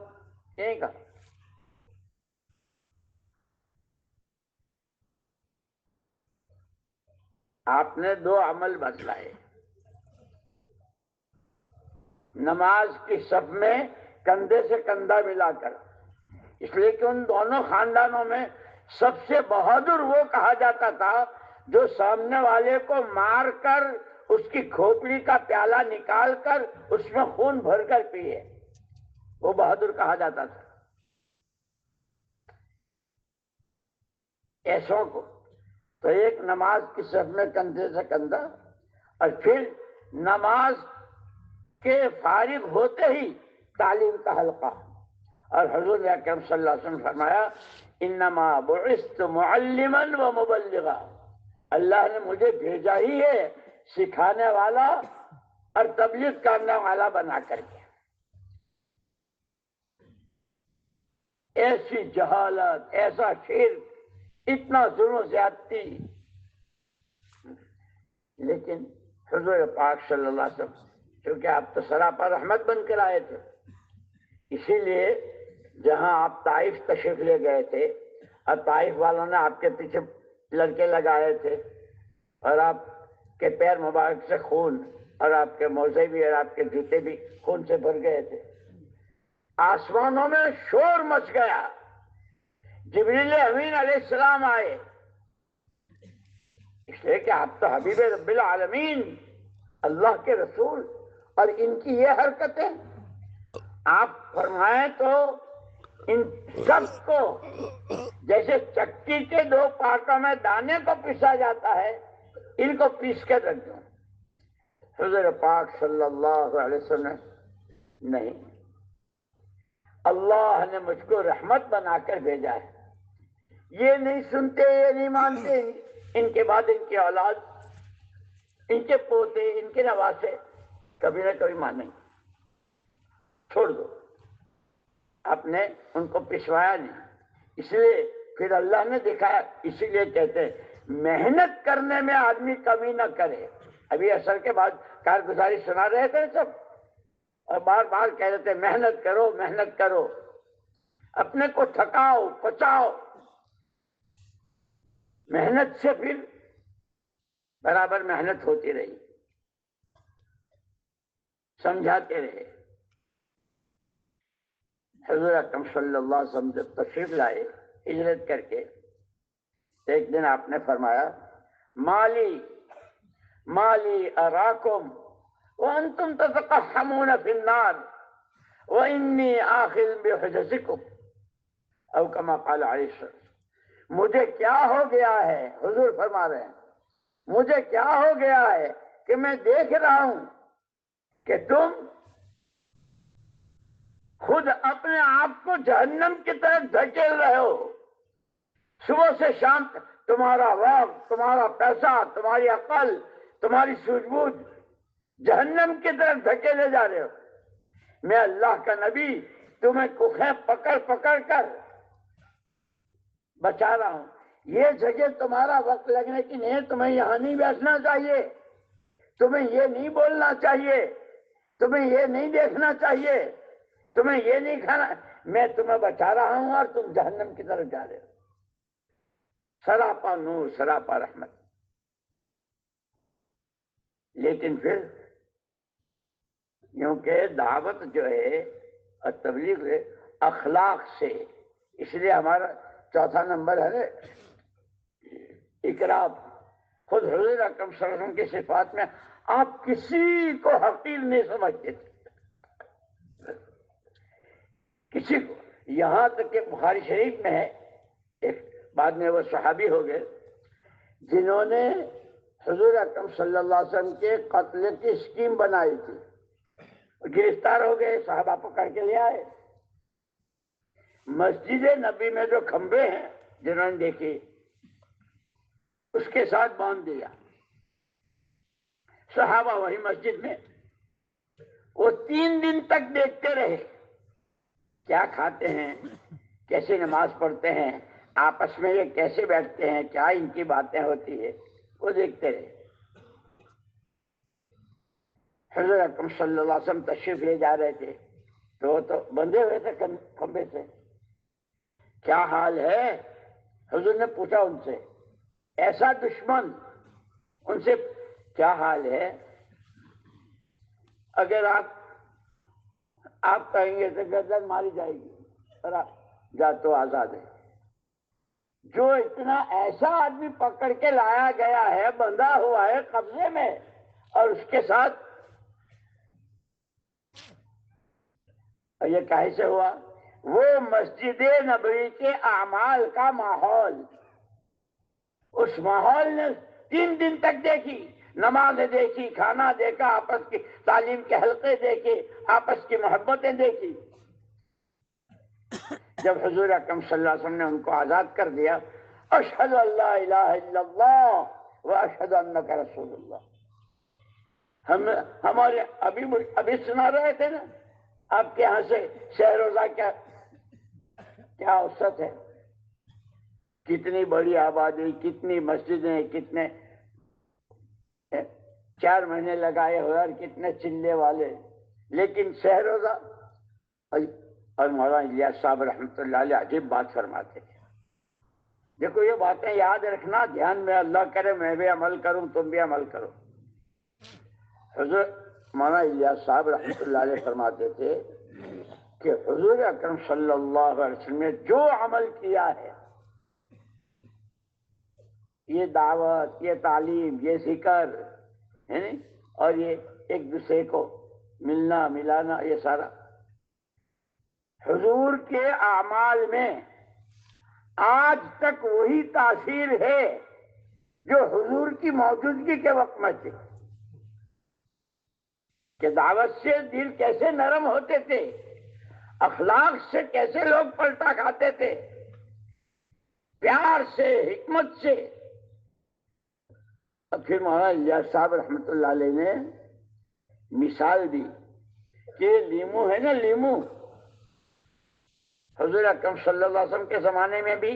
نہیں کہا. آپ نے 2 عمل بتلائے. نماز کی صف میں کندھے سے کندھا ملا کر، اس لیے کہ ان دونوں خاندانوں میں سب سے بہادر وہ کہا جاتا تھا جو سامنے والے کو مار کر اس کی کھوپڑی کا پیالہ نکال کر اس میں خون بھر کر پیے، وہ بہادر کہا جاتا تھا. ایسوں کو تو ایک نماز کی صف میں کندھے سے کندھا، اور پھر نماز کے فارغ ہوتے ہی تعلیم کا حلقہ. اور حضور اکرم صلی اللہ علیہ وسلم فرمایا، انما بعثت معلما و مبلغا. اللہ نے مجھے بھیجا ہی ہے سکھانے والا اور تبلیغ کرنے والا بنا کر کے. ایسی جہالت، ایسا شرک، اتنا ظلم و زیادتی. لیکن حضور پاک صلی اللہ علیہ وسلم کیونکہ آپ تو سراپا رحمت بن کر آئے تھے، اسی لیے جہاں آپ طائف تشریف لے گئے تھے اور طائف والوں نے آپ کے پیچھے لڑکے لگائے تھے اور آپ کے پیر مبارک سے خون اور آپ کے موزے بھی اور آپ کے جوتے بھی خون سے بھر گئے تھے. آسمانوں میں شور مچ گیا. جبریل امین علیہ السلام آئے، اس لیے کہ آپ تو حبیب رب العالمین، اللہ کے رسول، اور ان کی یہ حرکتیں آپ فرمائیں تو ان سب کو جیسے چکی کے 2 پارٹوں میں دانے کو پیسا جاتا ہے، ان کو پیس کے رکھ دوں. حضور پاک صلی اللہ علیہ وسلم نہیں، اللہ نے مجھ کو رحمت بنا کر بھیجا ہے. یہ نہیں سنتے، یہ نہیں مانتے، ان کے بعد ان کی اولاد، ان کے پوتے، ان کے نواسے کبھی نہ کبھی مانیں گے. چھوڑ دو. آپ نے ان کو پسوایا نہیں، اس لیے پھر اللہ نے دکھایا. اسی لیے کہتے ہیں محنت کرنے میں آدمی کمی نہ کرے. ابھی عصر کے بعد کارگزاری سنا رہے تھے سب، اور بار بار کہہ رہے تھے محنت کرو، محنت کرو، اپنے کو تھکاؤ، پچاؤ. محنت سے پھر برابر محنت ہوتی رہی. سمجھاتے رہے. حضور اکرم صلی اللہ علیہ وسلم جب تشریف لائے ہجرت کر کے، ایک دن آپ نے فرمایا مالی مالی اراکم وانتم تتقحمون فی النار وانی آخذ بحجزکم، او کما قال علیہ السلام. مجھے کیا ہو گیا ہے، حضور فرما رہے ہیں، مجھے کیا ہو گیا ہے کہ میں دیکھ رہا ہوں کہ تم خود اپنے آپ کو جہنم کی طرف دھکیل رہے ہو. صبح سے شام تک تمہارا وقت، تمہارا پیسہ، تمہاری عقل، تمہاری سوجھ بوجھ جہنم کی طرف دھکیلے جا رہے ہو. میں اللہ کا نبی تمہیں کوکھیں پکڑ پکڑ کر بچا رہا ہوں. یہ جگہ تمہارا وقت لگنے کی نہیں ہے. تمہیں یہاں نہیں بیٹھنا چاہیے، تمہیں یہ نہیں بولنا چاہیے، تمہیں یہ نہیں دیکھنا چاہیے، تمہیں یہ نہیں کھانا. میں تمہیں بچا رہا ہوں اور تم جہنم کی طرف جا رہے ہو. سراپا نور، سراپا رحمت. لیکن پھر کیونکہ دعوت جو ہے اور تبلیغ ہے اخلاق سے، اس لیے ہمارا 4تھا نمبر ہے اکرام. خود حضور اکرم صلی اللہ علیہ وسلم کی صفات میں آپ کسی کو حقیر نہیں سمجھتے تھے، کسی کو. یہاں تک کہ بخاری شریف میں ہے، ایک بعد میں وہ صحابی ہو گئے جنہوں نے حضور اکرم صلی اللہ علیہ وسلم کے قتل کی اسکیم بنائی تھی. گرفتار ہو گئے، صحابہ پکڑ کے لے آئے. مسجد نبی میں جو کھمبے ہیں جنہوں نے دیکھی، اس کے ساتھ باندھ دیا. صحابہ وہی مسجد میں، وہ 3 دن تک دیکھتے رہے کیا کھاتے ہیں، کیسے نماز پڑھتے ہیں، آپس میں یہ کیسے بیٹھتے ہیں، کیا ان کی باتیں ہوتی ہے، وہ دیکھتے رہے. حضرت اکرم صلی اللہ علیہ وسلم تشریف لے جا رہے تھے تو وہ تو بندھے ہوئے تھے کھمبے سے. کیا حال ہے؟ حضور نے پوچھا ان سے. ایسا دشمن ان سے کیا حال ہے؟ اگر آپ کہیں گے تو گردن ماری جائے گی، اور جا تو آزاد ہے. جو اتنا ایسا آدمی پکڑ کے لایا گیا ہے، بندھا ہوا ہے قبضے میں، اور اس کے ساتھ یہ کیسے ہوا؟ وہ مسجد نبوی کے اعمال کا ماحول، اس ماحول نے 3 دن تک دیکھی. نمازیں دیکھی، کھانا دیکھا، آپس کی تعلیم کے حلقے دیکھے، آپس کی محبتیں دیکھی. جب حضور اکرم صلی اللہ علیہ وسلم نے ان کو آزاد کر دیا، اشہد ان لا الہ الا اللہ و اشہد انک رسول اللہ، ہمارے ابھی سنا رہے تھے نا، آپ کے یہاں سے شہر روزہ کیا اوسط ہے، کتنی بڑی آبادی، کتنی مسجدیں، کتنے 4 مہینے لگائے ہوئے اور کتنے چلے والے، لیکن شہر روزہ۔ اور مولانا الیاس صاحب رحمۃ اللہ علیہ عجیب بات فرماتے تھے، دیکھو یہ باتیں یاد رکھنا، دھیان میں، اللہ کرے میں بھی عمل کروں، تم بھی عمل کرو۔ حضرت مولانا الیاس صاحب رحمۃ اللہ علیہ فرماتے تھے کہ حضور اکرم صلی اللہ علیہ وسلم نے جو عمل کیا ہے، یہ دعوت، یہ تعلیم، یہ ذکر ہے نا، اور یہ ایک دوسرے کو ملنا ملانا، یہ سارا حضور کے اعمال میں آج تک وہی تاثیر ہے جو حضور کی موجودگی کے وقت میں تھی، کہ دعوت سے دل کیسے نرم ہوتے تھے، اخلاق سے کیسے لوگ پلٹا کھاتے تھے، پیار سے، حکمت سے۔ اور پھر مولانا الیاس صاحب رحمۃ اللہ علیہ نے مثال دی کہ لیمو ہے نا، لیمو حضور اکرم صلی اللہ علیہ وسلم کے زمانے میں بھی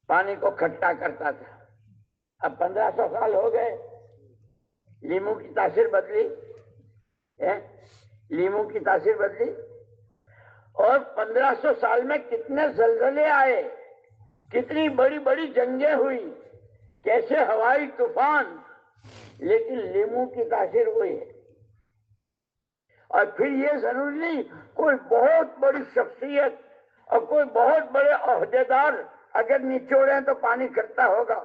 پانی کو کھٹا کرتا تھا، اب 1500 سال ہو گئے، لیمو کی تاثیر بدلی، لیمو کی تاثیر بدلی، اور 1500 سال میں کتنے زلزلے آئے، کتنی بڑی بڑی جنگیں ہوئی، کیسے ہوائی طوفان، لیکن لیمو کی تاثیر ہوئی ہے۔ اور پھر یہ ضروری نہیں کوئی بہت بڑی شخصیت اور کوئی بہت بڑے عہدیدار اگر نچوڑیں تو پانی اکٹھا ہوگا،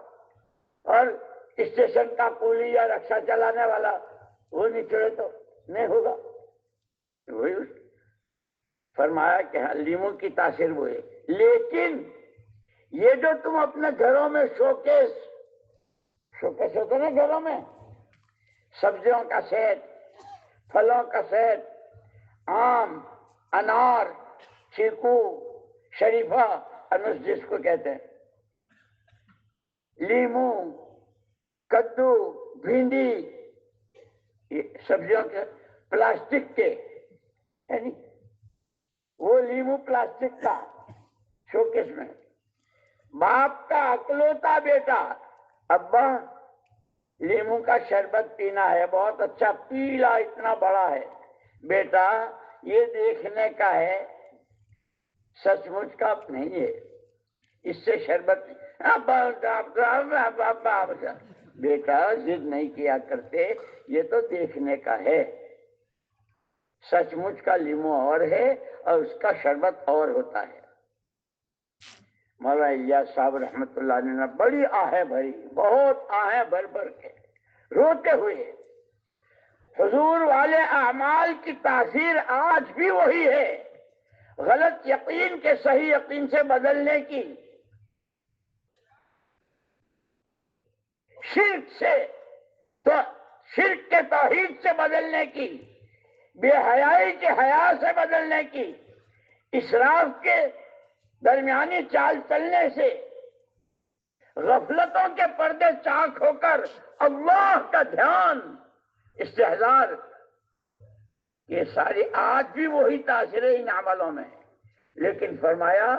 اور اسٹیشن کا کولی یا رکشا چلانے والا وہ نچوڑے تو نہیں ہوگا۔ وہی فرمایا کہ ہاں لیمو کی تاثیر وہ ہے، لیکن یہ جو تم اپنے گھروں میں شوکیس ہوتے نا، گھروں میں سبزیوں کا سیٹ، پھلوں کا سیٹ، آم، انار، چیکو، شریفہ، انس جس کو کہتے ہیں، لیمو، کدو، بھنڈی، یہ سبزیوں کے پلاسٹک کے، یعنی وہ لیمو پلاسٹک کا شوکیس میں، باپ کا اکلوتا بیٹا، ابا لیمو کا شربت پینا ہے، بہت اچھا، پیلا اتنا بڑا ہے، بیٹا یہ دیکھنے کا ہے، سچ مچ کا نہیں ہے، اس سے شربت بیٹا ضد نہیں کیا کرتے، یہ تو دیکھنے کا ہے، سچ مچ کا لیمو اور ہے اور اس کا شربت اور ہوتا ہے۔ مولانا الیاس صاحب رحمۃ اللہ علیہ نے بڑی آہیں بھری، بہت آہیں بھر بھر کے روتے ہوئے، حضور والے اعمال کی تاثیر آج بھی وہی ہے، غلط یقین کے صحیح یقین سے بدلنے کی، شرک سے تو شرک کے توحید سے بدلنے کی، بے حیائی کے حیا سے بدلنے کی، اسراف کے درمیانی چال چلنے سے، غفلتوں کے پردے چاک ہو کر اللہ کا دھیان، استحضار، یہ ساری آج بھی وہی تاثیر ان عملوں میں ہے۔ لیکن فرمایا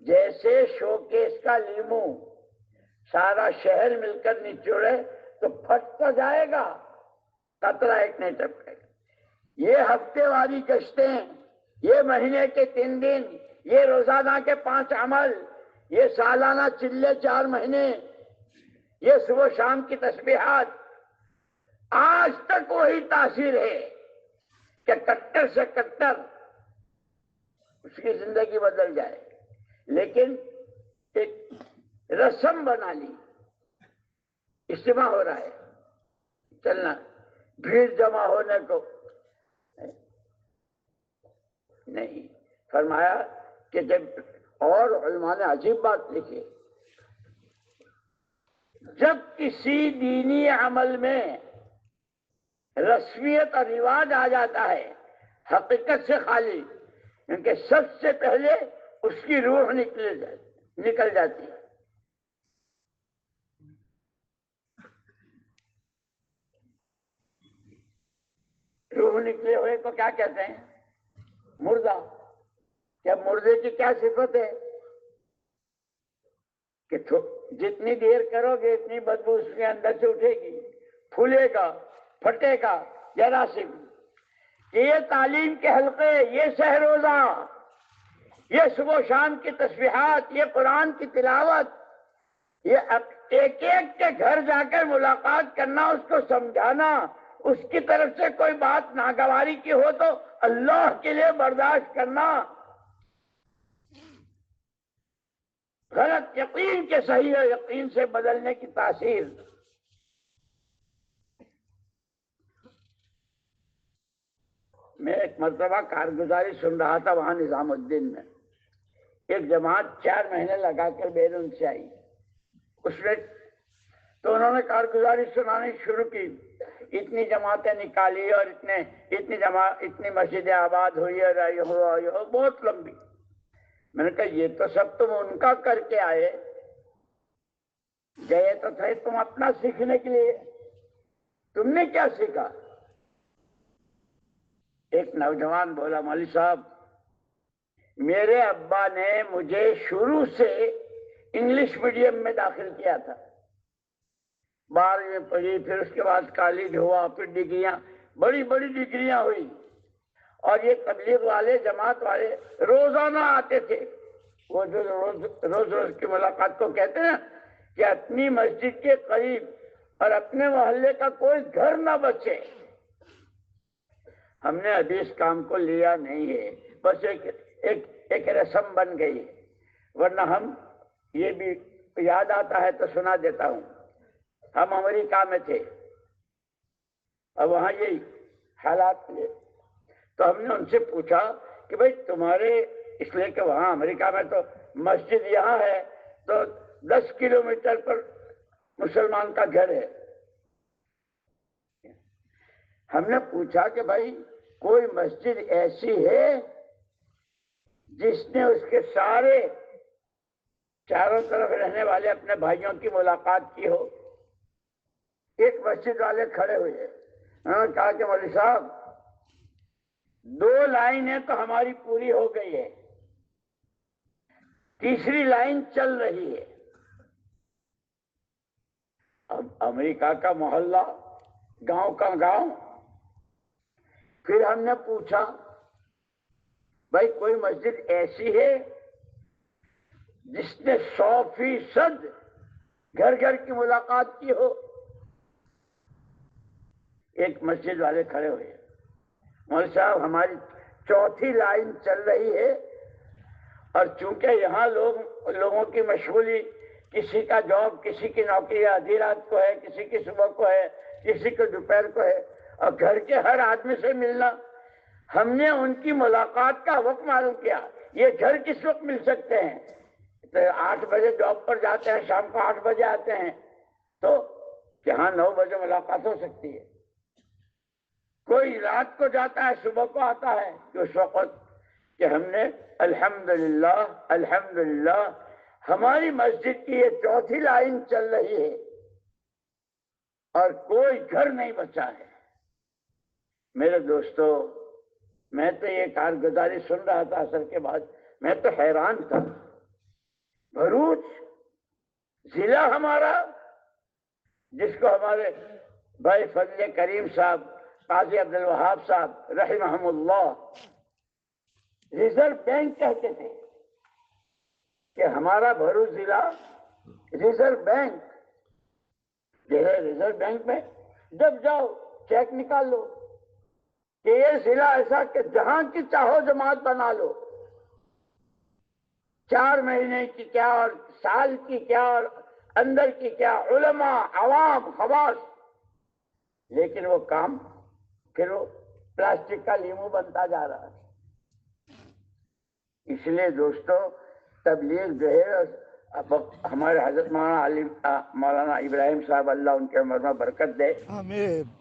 جیسے شوکیس کا لیمو سارا شہر مل کر نچوڑے تو پھٹ تو جائے گا، قطرہ ایک نہیں ٹپکے گا۔ یہ ہفتے والی گشتیں، یہ مہینے کے 3 دن، یہ روزانہ کے 5 عمل، یہ سالانہ چلے 4 مہینے، یہ صبح شام کی تسبیحات، آج تک وہی تاثیر ہے کہ کٹر سے کٹر اس کی زندگی بدل جائے، لیکن ایک رسم بنا لی، اجتماع ہو رہا ہے، چلنا، بھیڑ جمع ہونے کو نہیں۔ فرمایا کہ جب، اور علماء نے عجیب بات لکھی، جب کسی دینی عمل میں رسمیت اور رواج آ جاتا ہے حقیقت سے خالی، کیونکہ سب سے پہلے اس کی روح نکل جاتی ہے۔ روح نکلے ہوئے کو کیا کہتے ہیں؟ مردہ. کیا مردے کی کیا صفت ہے کہ جتنی دیر کرو گے اتنی بدبو اس کے اندر سے اٹھے گی، پھولے گا، پھٹے گا جراثیم. یہ تعلیم کے حلقے، یہ سحروزہ، یہ صبح و شام کی تسبیحات، یہ قرآن کی تلاوت، یہ ایک ایک کے گھر جا کر ملاقات کرنا، اس کو سمجھانا، اس کی طرف سے کوئی بات ناگواری کی ہو تو اللہ کے لیے برداشت کرنا، غلط یقین کے صحیح یقین سے بدلنے کی تاثیر. میں ایک مرتبہ کارگزاری سن رہا تھا وہاں نظام الدین میں. ایک جماعت 4 مہینے لگا کر بیرون سے آئی. اس میں تو انہوں نے کارگزاری سنانی شروع کی. اتنی جماعتیں نکالی اور اتنی مسجدیں آباد ہوئی اور آئی ہو بہت لمبی. میں نے کہا یہ تو سب تم ان کا کر کے آئے، گئے تو تھے تم اپنا سیکھنے کے لیے. تم نے کیا سیکھا؟ ایک نوجوان بولا، مولوی صاحب میرے ابا نے مجھے شروع سے انگلش میڈیم میں داخل کیا تھا. 12ویں پڑھی، پھر اس کے بعد کالج ہوا، پھر ڈگریاں، بڑی بڑی ڈگریاں ہوئی. اور یہ تبلیغ والے، جماعت والے روزانہ آتے تھے. وہ جو روز کی ملاقات کو کہتے ہیں کہ اپنی مسجد کے قریب اور اپنے محلے کا کوئی گھر نہ بچے. ہم نے ابھی اس کام کو لیا نہیں ہے، بس ایک رسم بن گئی ہے. ورنہ ہم، یہ بھی یاد آتا ہے تو سنا دیتا ہوں، ہم امریکہ میں تھے اور وہاں یہی حالات تھے. تو ہم نے ان سے پوچھا کہ بھئی تمہارے، اس لیے کہ وہاں امریکہ میں تو مسجد یہاں ہے تو 10 کلومیٹر پر مسلمان کا گھر ہے. ہم نے پوچھا کہ بھائی کوئی مسجد ایسی ہے جس نے اس کے سارے چاروں طرف رہنے والے اپنے بھائیوں کی ملاقات کی ہو؟ ایک مسجد والے کھڑے ہوئے، انہوں نے کہا کہ مولوی صاحب 2 لائنیں تو ہماری پوری ہو گئی ہے، تیسری لائن چل رہی ہے. اب امریکہ کا محلہ، گاؤں کا گاؤں. پھر ہم نے پوچھا بھائی کوئی مسجد ایسی ہے جس نے 100% گھر گھر کی ملاقات کی ہو؟ ایک مسجد والے کھڑے ہوئے، مولوی صاحب ہماری 4تھی لائن چل رہی ہے، اور چونکہ یہاں لوگوں کی مشغولی، کسی کا جاب، کسی کی نوکری آدھی رات کو ہے، کسی کی صبح کو ہے، کسی کو دوپہر کو ہے، اور گھر کے ہر آدمی سے ملنا. ہم نے ان کی ملاقات کا وقت معلوم کیا. یہ گھر کس وقت مل سکتے ہیں؟ تو 8 بجے جاب پر جاتے ہیں، شام کو 8 بجے آتے ہیں، تو یہاں 9 بجے ملاقات ہو سکتی ہے. کوئی رات کو جاتا ہے، صبح کو آتا ہے، کہ اس وقت کہ ہم نے الحمدللہ الحمدللہ ہماری مسجد کی یہ 4تھی لائن چل رہی ہے اور کوئی گھر نہیں بچا ہے. میرے دوستو، میں تو یہ کارگزاری سن رہا تھا اثر کے بعد، میں تو حیران تھا. بھروچ ضلع ہمارا، جس کو ہمارے بھائی فضل کریم صاحب، قاضی عبدالوہاب صاحب رحمہم اللہ ریزرو بینک کہتے تھے، کہ ہمارا بھروچ ضلع ریزرو بینک. ریزرو بینک میں جب جاؤ چیک نکال لو کہ یہ ضلع ایسا کہ جہاں کی چاہو جماعت بنا لو، 4 مہینے کی کیا اور سال کی کیا اور اندر کی کیا، علماء، عوام، خواص. لیکن وہ کام پھر وہ پلاسٹک کا لیمو بنتا جا رہا ہے. اس لیے دوستو تبلیغ جو ہے، ہمارے حضرت مولانا ابراہیم صاحب اللہ ان کے عمر میں برکت دے،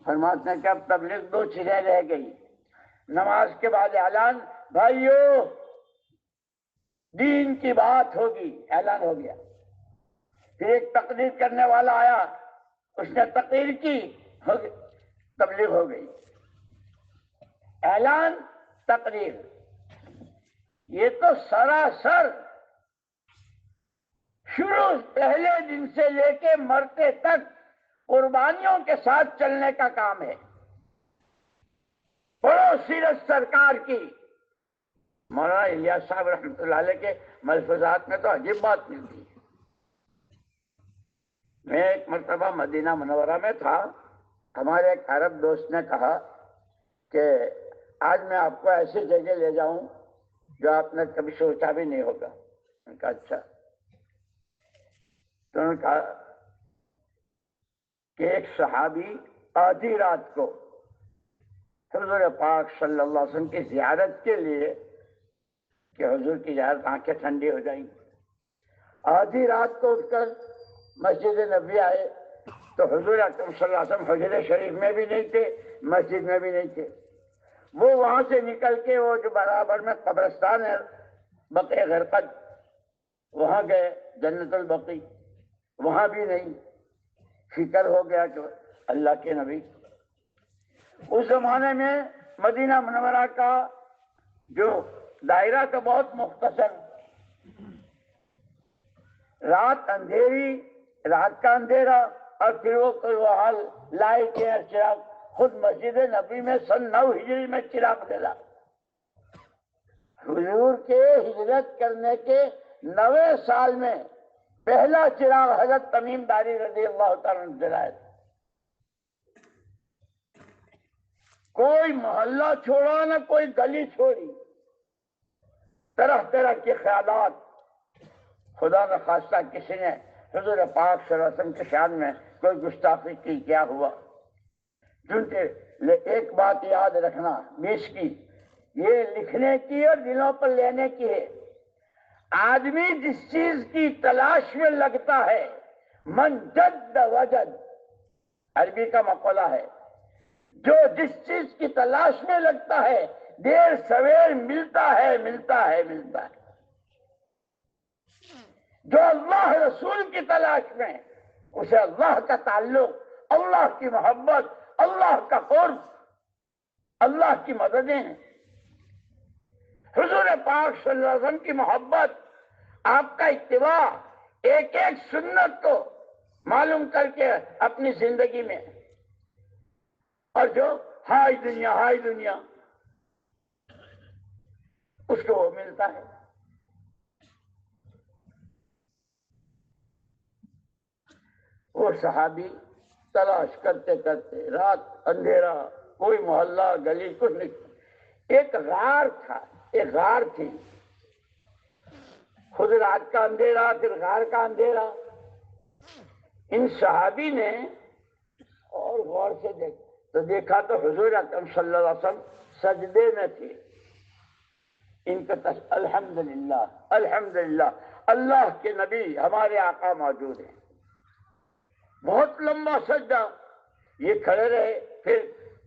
فرماتے ہیں کہ اب تبلیغ 2 چیزیں رہ گئی. نماز کے بعد اعلان، بھائیو دین کی بات ہوگی، اعلان ہو گیا. پھر ایک تقریر کرنے والا آیا، اس نے تقریر کی، تبلیغ ہو گئی. اعلان تقریر، یہ تو سراسر شروع پہلے دن سے لے کے مرتے تک قربانیوں کے ساتھ چلنے کا کام ہے۔ پڑھو سیرت سرکار کی۔ مولانا الیاس صاحب رحمۃ اللہ علیہ کے ملفوظات میں تو عجیب بات ملتی ہے۔ میں ایک مرتبہ مدینہ منورہ میں تھا، ہمارے ایک عرب دوست نے کہا کہ آج میں آپ کو ایسی جگہ لے جاؤں جو آپ نے کبھی سوچا بھی نہیں ہوگا۔ میں نے کہا اچھا۔ تو انہوں نے کہا کہ ایک صحابی آدھی رات کو حضور پاک صلی اللہ علیہ وسلم کی زیارت کے لیے، کہ حضور کی زیارت آنکھیں ٹھنڈی ہو جائیں، آدھی رات کو اٹھ کر مسجد نبی آئے تو حضور اکرم صلی اللہ علیہ وسلم حجرہ شریف میں بھی نہیں تھے، مسجد میں بھی نہیں تھے۔ وہ وہاں سے نکل کے وہ جو برابر میں قبرستان ہے بقیع غرقد، وہاں گئے، جنت البقیع، وہاں بھی نہیں۔ فکر ہو گیا کہ اللہ کے نبی، اس زمانے میں مدینہ منورہ کا جو دائرہ تو بہت مختصر، رات اندھیری، رات کا اندھیرا، اور پھر وہ حال لائٹ یا چراغ، خود مسجد نبی میں سن 9 ہجری میں چراغ ڈلا۔ حضور کے ہجرت کرنے کے 9ویں سال میں پہلا چراغ حضرت تمیم داری رضی اللہ تعالیٰ عنہ جلائے۔ کوئی محلہ چھوڑا نہ کوئی گلی چھوڑی، طرح طرح کے خیالات۔ خدا نہ خواستہ کسی نے حضور پاک صلی اللہ علیہ وسلم کے شان میں کوئی گستاخی کی، کیا ہوا؟ کیونکہ ایک بات یاد رکھنا 20 کی، یہ لکھنے کی اور دلوں پر لینے کی ہے۔ آدمی جس چیز کی تلاش میں لگتا ہے، من جد وجد، عربی کا مقولہ ہے، جو جس چیز کی تلاش میں لگتا ہے دیر سویر ملتا ہے، ملتا ہے، ملتا ہے۔ جو اللہ رسول کی تلاش میں، اسے اللہ کا تعلق، اللہ کی محبت، اللہ کا قرب، اللہ کی مددیں، حضور پاک صلی اللہ علیہ وسلم کی محبت، آپ کا اتباع، ایک ایک سنت کو معلوم کر کے اپنی زندگی میں، اور جو ہائی دنیا ہائی دنیا، اس کو وہ ملتا ہے۔ وہ صحابی تلاش کرتے کرتے، رات اندھیرا، کوئی محلہ گلی کچھ نہیں، ایک غار تھا، ایک غار تھی، خود رات کا اندھیرا، پھر غار کا اندھیرا۔ ان صحابی نے اور غور سے دیکھا تو حضور اکرم صلی اللہ علیہ وسلم سجدے میں تھے۔ ان کا الحمدللہ الحمدللہ، اللہ کے نبی ہمارے آقا موجود ہیں۔ بہت لمبا سجدہ، یہ کھڑے رہے، پھر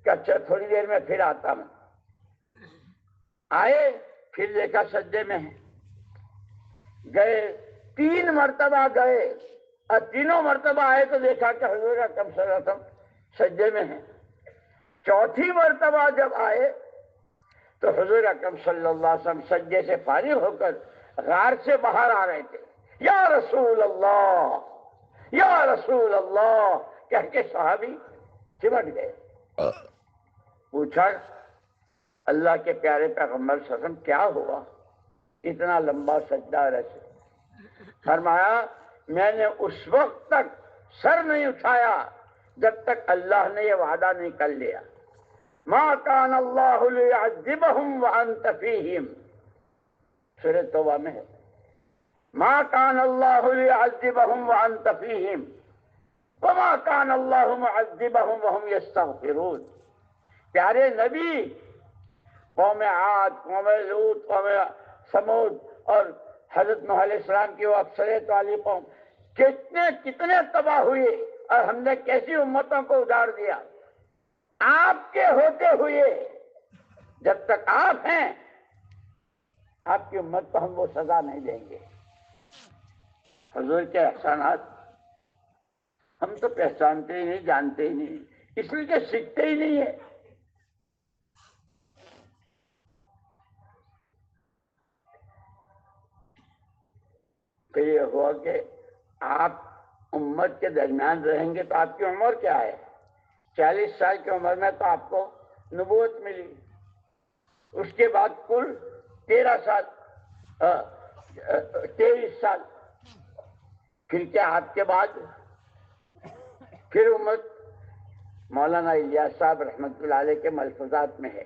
اچھا تھوڑی دیر میں پھر آتا ہوں، آئے، پھر دیکھا سجدے میں ہیں، گئے، 3 مرتبہ گئے، اور تینوں مرتبہ آئے تو دیکھا کہ حضور اکرم صلی اللہ علیہ وسلم سجدے میں ہیں۔ چوتھی مرتبہ جب آئے تو حضور اکرم صلی اللہ علیہ وسلم سجدے سے فارغ ہو کر غار سے باہر آ رہے تھے۔ یا رسول اللہ، یا رسول اللہ کہہ کے صحابی چمٹ گئے۔ پوچھا اللہ کے پیارے پیغمبر صلی اللہ علیہ وسلم کیا ہوا، اتنا لمبا سجدہ ایسے؟ فرمایا میں نے اس وقت تک سر نہیں اٹھایا جب تک اللہ نے یہ وعدہ نہیں کر لیا، ما کان اللہ لیعذبہم وانت فیہم، سورۃ توبہ میں ہے، ما کان اللہ لیعذبہم وانت فیہم وما کان اللہ معذبہم وہم یستغفرون۔ پیارے نبی، قوم عاد، قوم لوط، قوم سمود اور حضرت نوح علیہ السلام کی وہ اکثریت والی قوم کتنے تباہ ہوئے، اور ہم نے کیسی امتوں کو اجاڑ دیا۔ آپ کے ہوتے ہوئے جب تک آپ ہیں، آپ کی امت کو ہم وہ سزا نہیں دیں گے۔ حضور کے احسانات ہم تو پہچانتے ہی نہیں، جانتے ہی نہیں، اس لیے کہ سیکھتے ہی نہیں ہے۔ پھر یہ ہوا کہ آپ امت کے درمیان رہیں گے تو آپ کی عمر کیا ہے؟ 40 سال کی عمر میں تو آپ کو نبوت ملی، اس کے بعد کل 13 سال 23 سال، پھر کیا آپ کے بعد پھر امت؟ مولانا الیاس صاحب رحمۃ اللہ علیہ کے ملفوظات میں ہے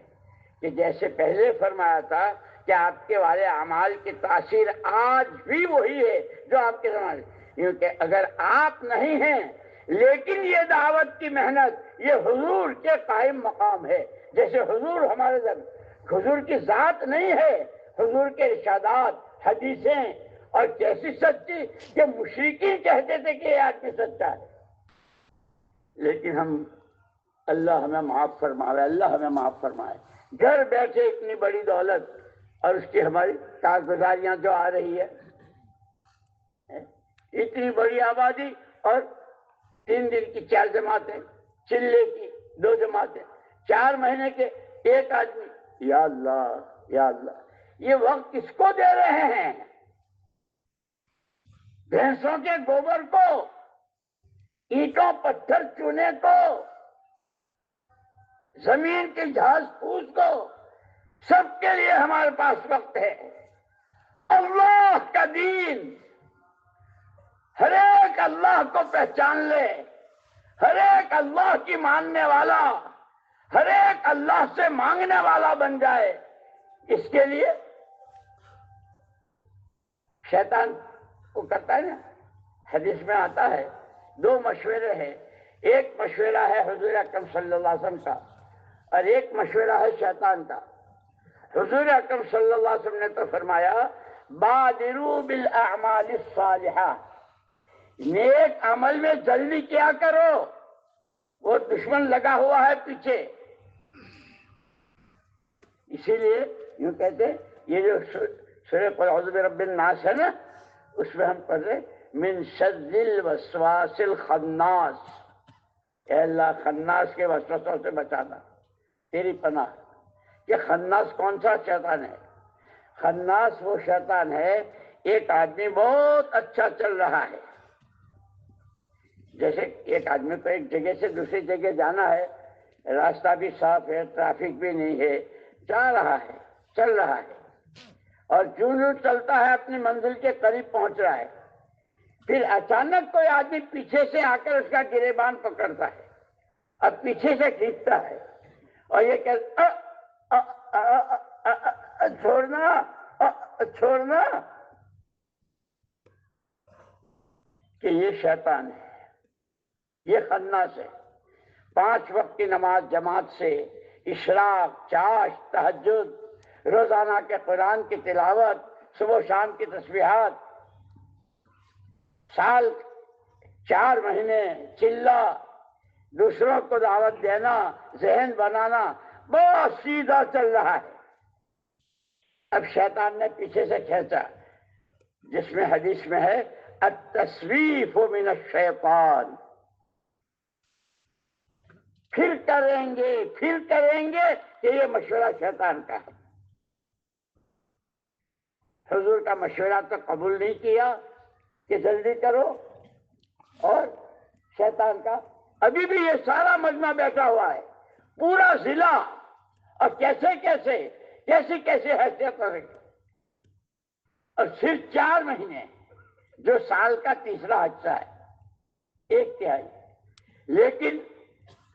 کہ جیسے پہلے فرمایا تھا کہ آپ کے والے اعمال کی تاثیر آج بھی وہی ہے جو آپ کے زمانے، کیونکہ اگر آپ نہیں ہیں لیکن یہ دعوت کی محنت یہ حضور کے قائم مقام ہے، جیسے حضور ہمارے در حضور کی ذات نہیں ہے، حضور کے ارشادات حدیثیں، اور کیسی سچی کہ مشرکین کہتے تھے کہ یہ آدمی سچا ہے، لیکن ہم اللہ ہمیں معاف فرمائے، اللہ ہمیں معاف فرمائے، گھر بیٹھے اتنی بڑی دولت اور اس کی ہماری کارگزاریاں جو آ رہی ہے، اتنی بڑی آبادی اور 3 دن کی 4 جماعتیں، چلے کی 2 جماعتیں، 4 مہینے کے 1 آدمی، یا اللہ یا اللہ، یہ وقت کس کو دے رہے ہیں؟ بھینسوں کے گوبر کو، اینٹوں پتھر چونے کو، زمین کے گھاس پھوس کو، سب کے لیے ہمارے پاس وقت ہے۔ اللہ کا دین، ہر ایک اللہ کو پہچان لے، ہر ایک اللہ کی ماننے والا، ہر ایک اللہ سے مانگنے والا بن جائے، اس کے لیے شیطان کو کرتا ہے نا، حدیث میں آتا ہے 2 مشورے ہیں، ایک مشورہ ہے حضور اکرم صلی اللہ علیہ وسلم کا اور ایک مشورہ ہے شیطان کا۔ حضور اکرم صلی اللہ علیہ وسلم نے تو فرمایا بادروا بالاعمال الصالحہ، نیک عمل میں جلدی کیا کرو، وہ دشمن لگا ہوا ہے پیچھے۔ اسی لیے یوں کہتے ہیں، یہ جو سورہ قل اعوذ برب الناس ہے نا، اس میں ہم پڑھ رہے من شر الوسواس الخناس، اے اللہ خناس کے وسوسوں سے بچانا، تیری پناہ۔ کہ خناس کون سا شیطان ہے؟ خناس وہ شیطان ہے، ایک آدمی بہت اچھا چل رہا ہے، جیسے ایک آدمی کو ایک جگہ سے دوسری جگہ جانا ہے، راستہ بھی صاف ہے، ٹریفک بھی نہیں ہے، جا رہا ہے، چل رہا ہے، اور جو چلتا ہے اپنی منزل کے قریب پہنچ رہا ہے، پھر اچانک کوئی آدمی پیچھے سے آ کر اس کا گریبان پکڑتا ہے اور پیچھے سے کھینچتا ہے اور یہ کہتا چھوڑنا چھوڑنا، کہ یہ شیطان ہے، یہ خناس ہے۔ 5 وقت کی نماز جماعت سے، اشراق، چاشت، تہجد، روزانہ کے قرآن کی تلاوت، صبح و شام کی تسبیحات، سال 4 مہینے چلہ، دوسروں کو دعوت دینا، ذہن بنانا، بہت سیدھا چل رہا ہے۔ اب شیطان نے پیچھے سے کھینچا، جس میں حدیث میں ہے التسویف من الشیطان، پھر کریں گے کہ یہ مشورہ شیطان کا ہے۔ حضور کا مشورہ تو قبول نہیں کیا کہ جلدی کرو، اور شیطان کا ابھی بھی یہ سارا مجمع بیٹھا ہوا ہے، پورا ضلع، اور کیسی حیثیت رکھے، اور صرف 4 مہینے جو سال کا تیسرا حصہ ہے، 1/3، لیکن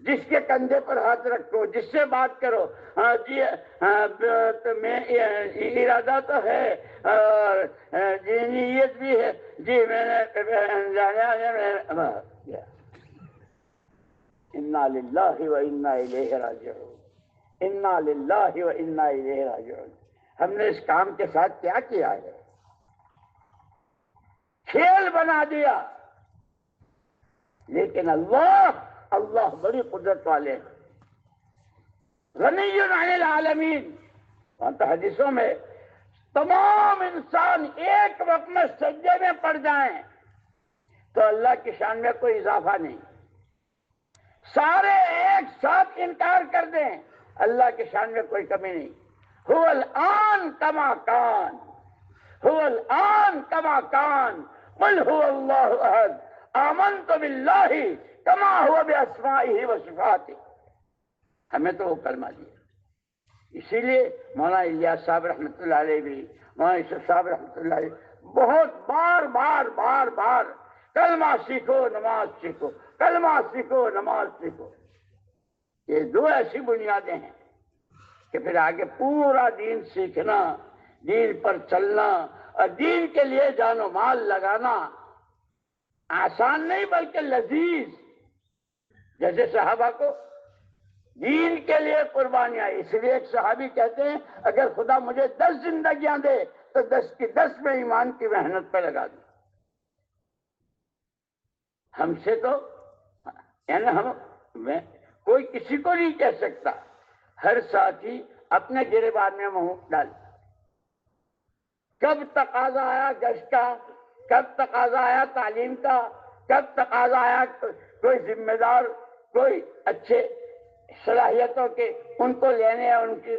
جس کے کندھے پر ہاتھ رکھو، جس سے بات کرو، ہاں جی تو میں ارادہ تو ہے اور جی نیت بھی ہے، جی میں نے جانا، انا للہ و انا الیہ راجعون، انا للہ و انا الیہ راجعون۔ ہم نے اس کام کے ساتھ کیا کیا ہے؟ کھیل بنا دیا، لیکن اللہ بڑی قدرت والے ہیں، غنی عن العالمین۔ وہاں تو حدیثوں میں تمام انسان ایک وقت میں سجدے میں پڑ جائیں تو اللہ کی شان میں کوئی اضافہ نہیں، سارے ایک ساتھ انکار کر دیں اللہ کی شان میں کوئی کمی نہیں۔ هو الآن کما کان، هو الآن كما كان قل هو الله أحد آمنت بالله كما هو بأسمائه وصفاته. ہمیں تو وہ کلمہ دیا. اسی لیے مولانا الیاس صاحب رحمۃ اللہ علیہ بھی، مولانا یوسف صاحب رحمۃ اللہ علیہ بہت بار بار بار بار کلمہ سیکھو نماز سیکھو، کلمہ سیکھو نماز سیکھو. یہ دو ایسی بنیادیں ہیں کہ پھر آگے پورا دین سیکھنا، دین پر چلنا اور دین کے لیے جان و مال لگانا آسان نہیں بلکہ لذیذ. جیسے صحابہ کو دین کے لیے قربانیاں، اس لیے ایک صحابی کہتے ہیں اگر خدا مجھے 10 زندگیاں دے تو 10 کی 10 میں ایمان کی محنت پہ لگا دوں. ہم سے تو یعنی کوئی کسی کو نہیں کہہ سکتا، ہر ساتھی اپنے گریبان میں منہ ڈال. کب تقاضا آیا گشت کا، کب تقاضا آیا تعلیم کا، کب تقاضا آیا کوئی ذمہ دار، کوئی اچھے صلاحیتوں کے ان کو لینے ہیں، ان کی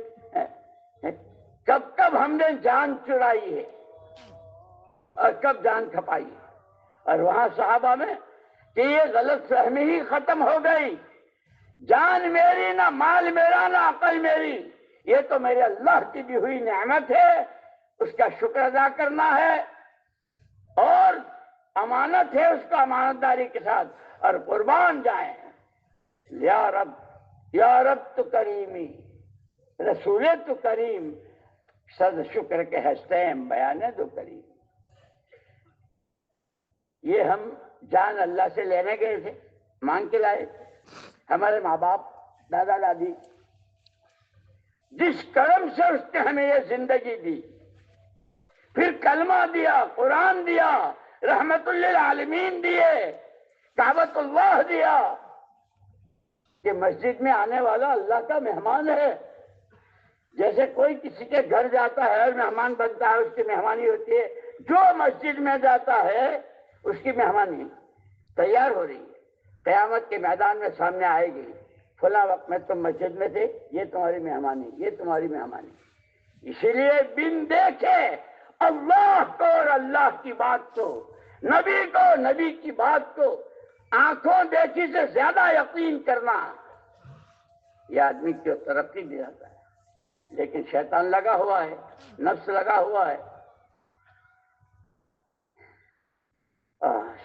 کب کب ہم نے جان چرائی ہے اور کب جان کھپائی ہے. اور وہاں صحابہ میں کہ یہ غلط فہمی ہی ختم ہو گئی. جان میری نہ مال میرا نہ عقل میری، یہ تو میرے اللہ کی دی ہوئی نعمت ہے، اس کا شکر ادا کرنا ہے اور امانت ہے، اس کو امانت داری کے ساتھ اور قربان جائیں. یا رب تو کریمی، رسول تو کریم، صد شکر کے ہستیم بیان تو کریم. یہ ہم جان اللہ سے لینے گئے تھے، مانگ کے لائے. ہمارے ماں باپ دادا دادی جس کرم سے اس نے ہمیں یہ زندگی دی، پھر کلمہ دیا، قرآن دیا، رحمت للعالمین دیے، کعبۃ اللہ دیا، کہ مسجد میں آنے والا اللہ کا مہمان ہے. جیسے کوئی کسی کے گھر جاتا ہے اور مہمان بنتا ہے، اس کی مہمانی ہوتی ہے، جو مسجد میں جاتا ہے اس کی مہمانی تیار ہو رہی ہے، قیامت کے میدان میں سامنے آئے گی. فلاں وقت میں تم مسجد میں تھے، یہ تمہاری مہمانی، یہ تمہاری مہمانی. اسی لیے بن دیکھے اللہ کو اور اللہ کی بات کو، نبی کو، نبی کی بات کو آنکھوں دیکھی سے زیادہ یقین کرنا، یہ آدمی کی ترقی بھی جاتا ہے. لیکن شیطان لگا ہوا ہے، نفس لگا ہوا ہے.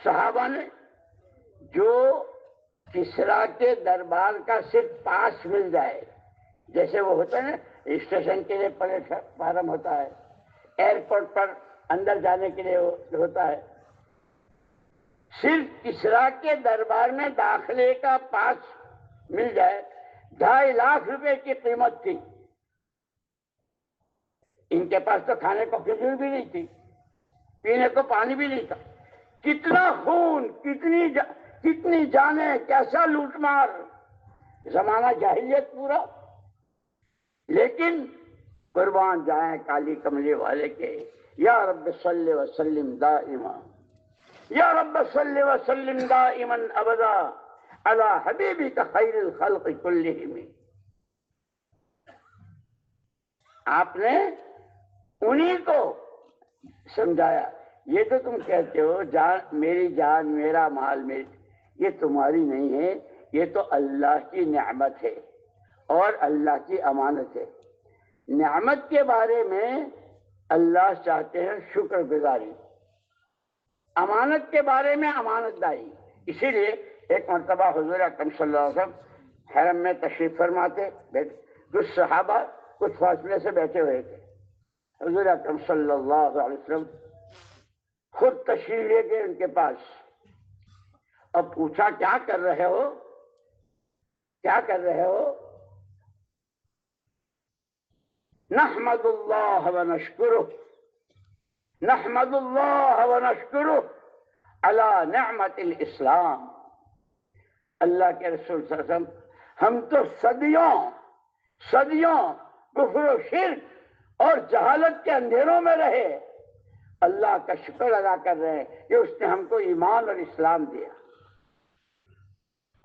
صحابہ نے جو کسرا کے دربار کا صرف پاس مل جائے، جیسے وہ ہوتا ہے نا اسٹیشن کے لیے پلیٹ فارم ہوتا ہے، ایئرپورٹ پر اندر جانے کے لیے ہوتا ہے، صرف کسرا کے دربار میں داخلے کا پاس مل جائے 2.5 لاکھ روپے کی قیمت تھی. ان کے پاس تو کھانے کو کھجور بھی نہیں تھی، پینے کو پانی بھی نہیں تھا. کتنا خون، کتنی جانیں، کیسا لوٹ مار، زمانہ جاہلیت پورا. لیکن قربان جائیں کالی کملی والے کے. یا رب صلی وسلم دائما، یا رب صلی وسلم دائما ابدا علی حبیبک خیر الخلق کلہم. آپ نے انہی کو سمجھایا. یہ تو تم کہتے ہو میری جان میرا مال میری، یہ تمہاری نہیں ہے، یہ تو اللہ کی نعمت ہے اور اللہ کی امانت ہے. نعمت کے بارے میں اللہ چاہتے ہیں شکر گزاری، امانت کے بارے میں امانت داری. اسی لیے ایک مرتبہ حضور اکرم صلی اللہ علیہ وسلم حرم میں تشریف فرماتے، کچھ صحابہ کچھ فاصلے سے بیٹھے ہوئے تھے. حضور اکرم صلی اللہ علیہ وسلم خود تشریف لے گئے ان کے پاس اور پوچھا کیا کر رہے ہو، کیا کر رہے ہو؟ نحمد اللہ ونشکرہ، نحمد اللہ ونشکرہ علی نعمت الاسلام. اللہ کے رسول صلی اللہ علیہ وسلم ہم تو صدیوں کفر و شرک اور جہالت کے اندھیروں میں رہے، اللہ کا شکر ادا کر رہے ہیں کہ اس نے ہم کو ایمان اور اسلام دیا.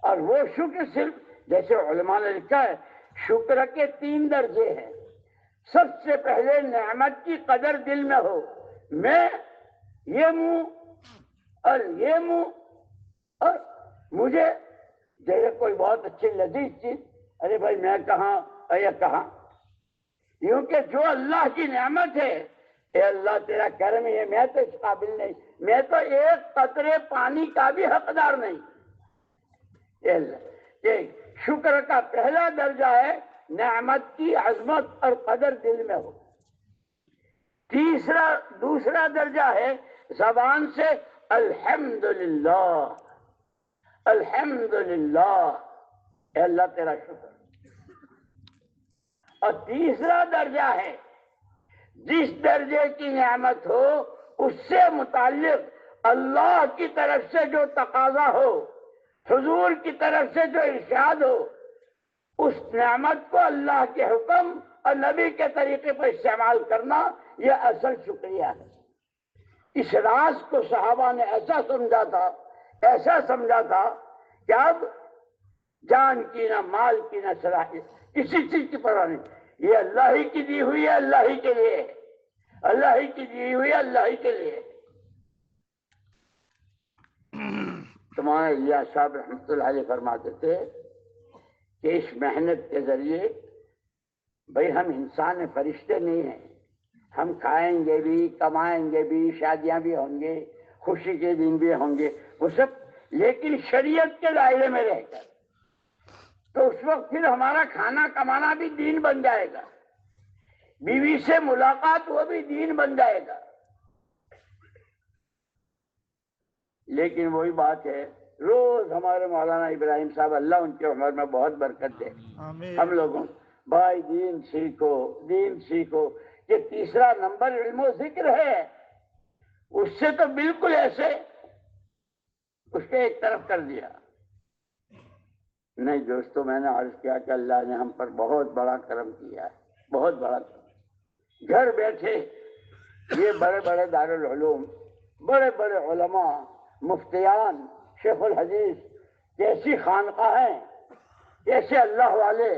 اور وہ شکر صرف جیسے علماء نے لکھا ہے شکر کے 3 درجے ہیں. سب سے پہلے نعمت کی قدر دل میں ہو، میں یہ منہ اور یہ منہ، اور مجھے جیسے کوئی بہت اچھی لذیذ چیز، ارے بھائی میں کہاں یا کہاں، یوں کہ جو اللہ کی نعمت ہے، اے اللہ تیرا کرم ہے، میں تو اس قابل نہیں، میں تو ایک قطرے پانی کا بھی حقدار نہیں۔ اے اللہ، یہ شکر کا پہلا درجہ ہے نعمت کی عظمت اور قدر دل میں ہو۔ دوسرا درجہ ہے زبان سے الحمدللہ، الحمدللہ، اے اللہ تیرا شکر۔ اور تیسرا درجہ ہے جس درجے کی نعمت ہو اس سے متعلق اللہ کی طرف سے جو تقاضا ہو، حضور کی طرف سے جو ارشاد ہو، اس نعمت کو اللہ کے حکم اور نبی کے طریقے پر استعمال کرنا، یہ اصل شکریہ ہے۔ اس راز کو صحابہ نے ایسا سمجھا تھا کہ اب جان کی نہ مال کی نہ صلاحیت، کسی چیز کی پرواہ نہیں، یہ اللہ ہی کی دی ہوئی ہے، اللہ ہی کے لیے، اللہ ہی کی دی ہوئی ہے، اللہ ہی کے لیے۔ تمہارے الیاس صاحب رحمۃ اللہ علیہ فرماتے تھے کہ اس محنت کے ذریعے، بھئی ہم انسان فرشتے نہیں ہیں، ہم کھائیں گے بھی، کمائیں گے بھی، شادیاں بھی ہوں گے، خوشی کے دن بھی ہوں گے، وہ سب، لیکن شریعت کے دائرے میں رہ کر، تو اس وقت پھر ہمارا کھانا کمانا بھی دین بن جائے گا، بیوی سے ملاقات وہ بھی دین بن جائے گا۔ لیکن وہی بات ہے، روز ہمارے مولانا ابراہیم صاحب، اللہ ان کی عمر میں بہت برکت دے، ہم لوگوں، بھائی دین سیکھو، دین سیکھو، یہ تیسرا نمبر علم و ذکر ہے، اس سے تو بالکل ایسے اس کے ایک طرف کر دیا۔ نہیں دوستو، میں نے عرض کیا کہ اللہ نے ہم پر بہت بڑا کرم کیا ہے، بہت بڑا کرم۔ گھر بیٹھے یہ بڑے بڑے دارالعلوم، بڑے بڑے علماء، مفتیان، شیخ الحدیث، کیسی خانقاہیں، کیسے اللہ والے،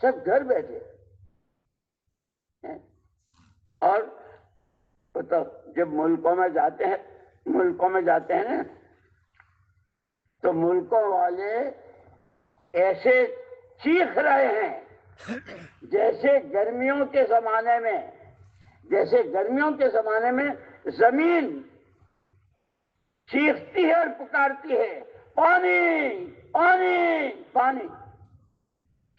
سب گھر بیٹھے۔ اور تو جب ملکوں میں جاتے ہیں نا، تو ملکوں والے ایسے چیخ رہے ہیں جیسے گرمیوں کے زمانے میں زمین چیختی ہے اور پکارتی ہے، پانی پانی پانی۔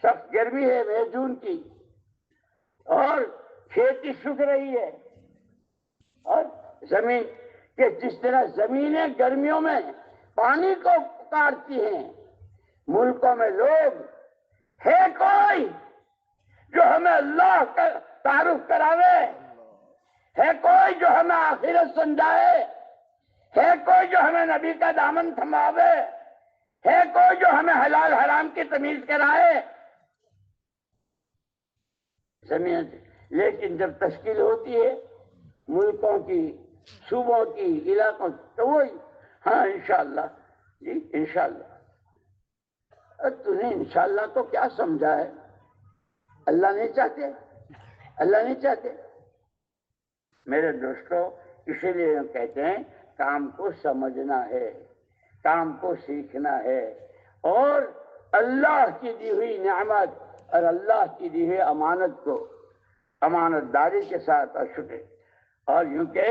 سخت گرمی ہے مئی جون کی، اور کھیتی سوکھ رہی ہے، اور زمین کہ جس طرح زمینیں گرمیوں میں پانی کو پکارتی ہیں، ملکوں میں لوگ، ہے کوئی جو ہمیں اللہ کا تعارف کراوے، ہے کوئی جو ہمیں آخرت سمجھائے، ہے کوئی جو ہمیں نبی کا دامن تھماوے، ہے کوئی جو ہمیں حلال حرام کی تمیز کرائے، زمین۔ لیکن جب تشکیل ہوتی ہے ملکوں کی، صوبوں کی، علاقوں کی، تو وہی ہاں انشاءاللہ، جی انشاءاللہ۔ تُنے انشاءاللہ تو کیا سمجھا ہے؟ اللہ نہیں چاہتے، اللہ نہیں چاہتے۔ میرے دوستو، اسی لیے ہم کہتے ہیں کام کو سمجھنا ہے، کام کو سیکھنا ہے، اور اللہ کی دی ہوئی نعمت اور اللہ کی دی ہوئی امانت کو امانت داری کے ساتھ اور شکر، اور یوں کہ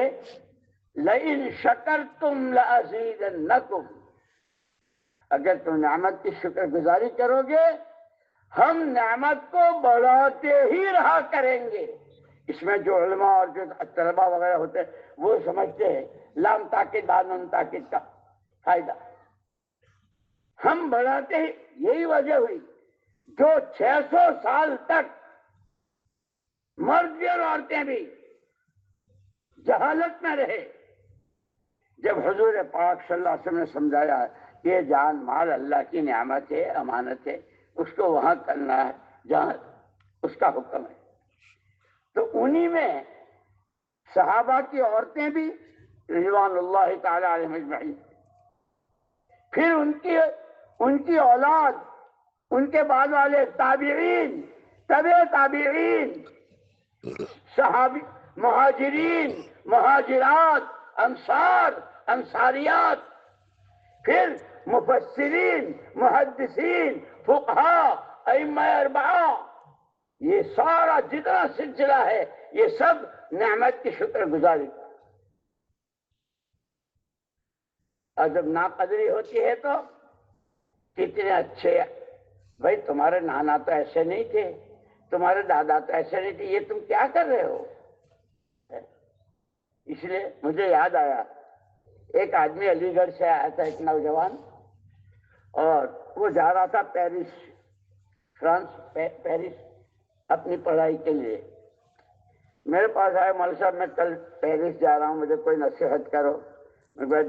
لئن شکرتم لازیدنکم، اگر تم نعمت کی شکر گزاری کرو گے ہم نعمت کو بڑھاتے ہی رہا کریں گے۔ اس میں جو علماء اور جو طلباء وغیرہ ہوتے ہیں وہ سمجھتے ہیں لام تاکید بعد نون تاکید کا فائدہ، ہم بڑھاتے ہی۔ یہی وجہ ہوئی جو 600 سال تک مرد بھی اور عورتیں بھی جہالت میں رہے، جب حضور پاک صلی اللہ علیہ وسلم نے سمجھایا کہ یہ جان مال اللہ کی نعمت ہے، امانت ہے، اس کو وہاں کرنا ہے جہاں اس کا حکم ہے، تو انہی میں صحابہ کی عورتیں بھی رضوان اللہ تعالی علیہم اجمعین، پھر ان کی اولاد، ان کے بعد والے تابعین، تابعین، صحابی، مہاجرین، مہاجرات، انصار، انصاریات، پھر مفسرین، محدثین، فقہاء، ائمہ اربعہ، یہ سارا جتنا سلسلہ ہے یہ سب نعمت کی شکر گزاری کا۔ اور جب ناقدری ہوتی ہے تو کتنے اچھے، بھائی تمہارے نانا تو ایسے نہیں تھے، تمہارے دادا تو ایسے نہیں تھے، یہ تم کیا کر رہے ہو؟ اس لیے مجھے یاد آیا، ایک آدمی علی گڑھ سے آیا تھا، ایک نوجوان، اور وہ جا رہا تھا پیرس، فرانس، پیرس اپنی پڑھائی کے لیے۔ میرے پاس آئے، مول صاحب میں کل پیرس جا رہا ہوں، مجھے کوئی نصیحت کرو۔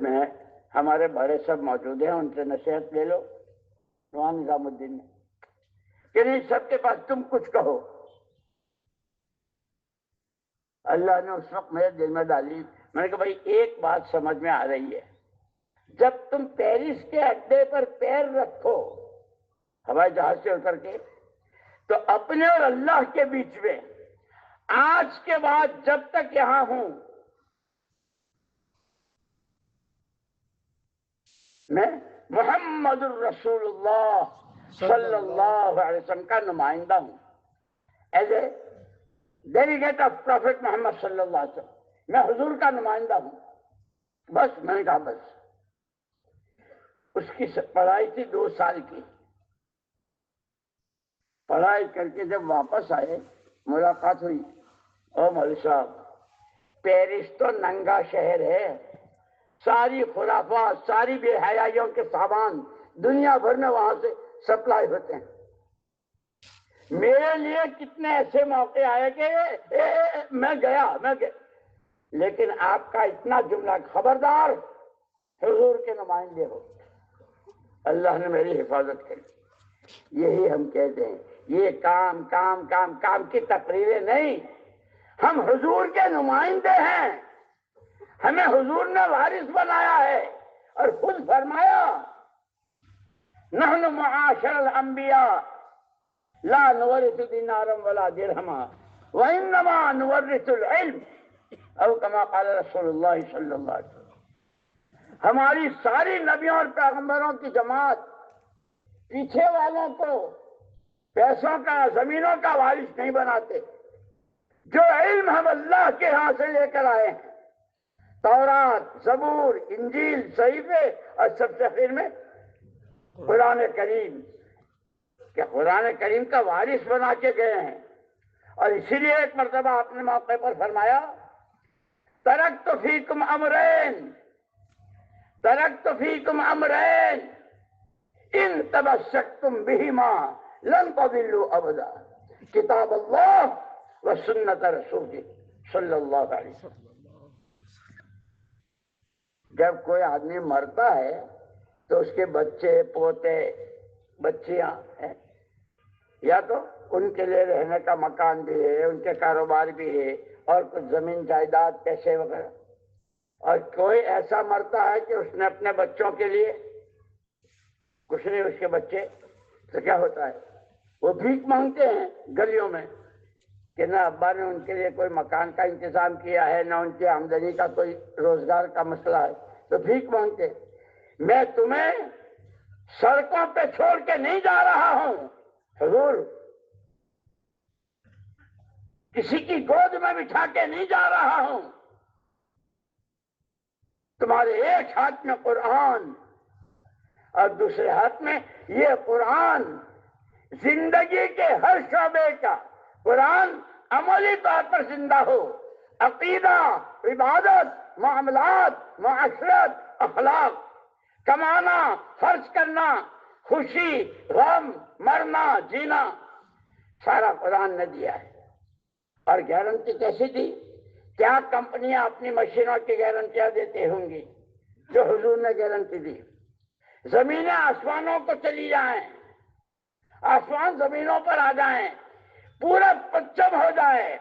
میں ہمارے بڑے سب موجود ہیں، ان سے نصیحت لے لو۔ نواں نظام الدین نے کہ نہیں، سب کے پاس تم کچھ کہو۔ اللہ نے اس وقت میرے دل میں ڈالی، میں نے کہا بھائی ایک بات سمجھ میں آ رہی ہے، جب تم پیرس کے اڈے پر پیر رکھو ہوائی جہاز سے اتر کے، تو اپنے اور اللہ کے بیچ میں آج کے بعد جب تک یہاں ہوں میں محمد الرسول اللہ صلی اللہ علیہ وسلم کا نمائندہ ہوں، as a delegate of prophet Muhammad صلی اللہ علیہ وسلم، میں حضور کا نمائندہ ہوں۔ بس میں نے کہا بس۔ اس کی پڑھائی تھی 2 سال کی، پڑھائی کر کے جب واپس آئے ملاقات ہوئی، او مولوی صاحب پیرس تو ننگا شہر ہے، ساری خرافات، ساری بے حیائیوں کے سامان دنیا بھر میں وہاں سے سپلائی ہوتے ہیں۔ میرے لیے کتنے ایسے موقع آئے کہ میں گیا، لیکن آپ کا اتنا جملہ، خبردار حضور کے نمائندے ہو۔ اللہ نے میری حفاظت کری۔ یہی ہم کہتے ہیں، یہ کام کام کام کام کی تقریریں نہیں، ہم حضور کے نمائندے ہیں، ہمیں حضور نے وارث بنایا ہے، اور خود فرمایا نحن معاشر الانبیاء لا نورث دینارا ولا درہما وانما نورث العلم، او کما قال رسول اللہ صلی اللہ علیہ وسلم۔ ہماری ساری نبیوں اور پیغمبروں کی جماعت پیچھے والوں کو پیسوں کا، زمینوں کا وارث نہیں بناتے، جو علم ہم اللہ کے ہاں سے لے کر آئے ہیں، تورات، زبور، انجیل، صحیفے، اور سب سے آخر میں قرآن کریم، کہ قرآن کریم کا وارث بنا کے گئے ہیں۔ اور اسی لیے ایک مرتبہ آپ نے موقع پر فرمایا ترکت فیکم امرین، ترکت فیکم امرین ان تمسکتم بہما لن تضلوا ابدا، کتاب اللہ و سنت رسول صلی اللہ علیہ وسلم۔ جب کوئی آدمی مرتا ہے تو اس کے بچے، پوتے، بچیاں ہیں، یا تو ان کے لیے رہنے کا مکان بھی ہے، ان کے کاروبار بھی ہے، اور کچھ زمین جائیداد، پیسے وغیرہ۔ اور کوئی ایسا مرتا ہے کہ اس نے اپنے بچوں کے لیے کچھ نہیں، اس کے بچے، تو کیا ہوتا ہے؟ وہ بھیک مانگتے ہیں گلیوں میں کہ نہ ابا نے ان کے لیے کوئی مکان کا انتظام کیا ہے، نہ ان کی آمدنی کا کوئی روزگار کا مسئلہ ہے، تو بھیک مانگتے۔ میں تمہیں سڑکوں پہ چھوڑ کے نہیں جا رہا ہوں حضور، کسی کی گود میں بٹھا کے نہیں جا رہا ہوں، تمہارے ایک ہاتھ میں قرآن اور دوسرے ہاتھ میں یہ قرآن زندگی کے ہر شعبے کا قرآن عملی طور پر زندہ ہو، عقیدہ، عبادت، معاملات، معاشرت، اخلاق، کمانا، خرچ کرنا، خوشی، غم، مرنا، جینا، سارا قرآن نے دیا ہے۔ اور گارنٹی کیسی دی؟ کیا کمپنیاں اپنی مشینوں کی گارنٹیاں دیتی ہوں گی جو حضور نے گارنٹی دی؟ زمینیں آسمانوں کو چلی جائیں، آسمان زمینوں پر آ جائیں، پورا پچم ہو جائے،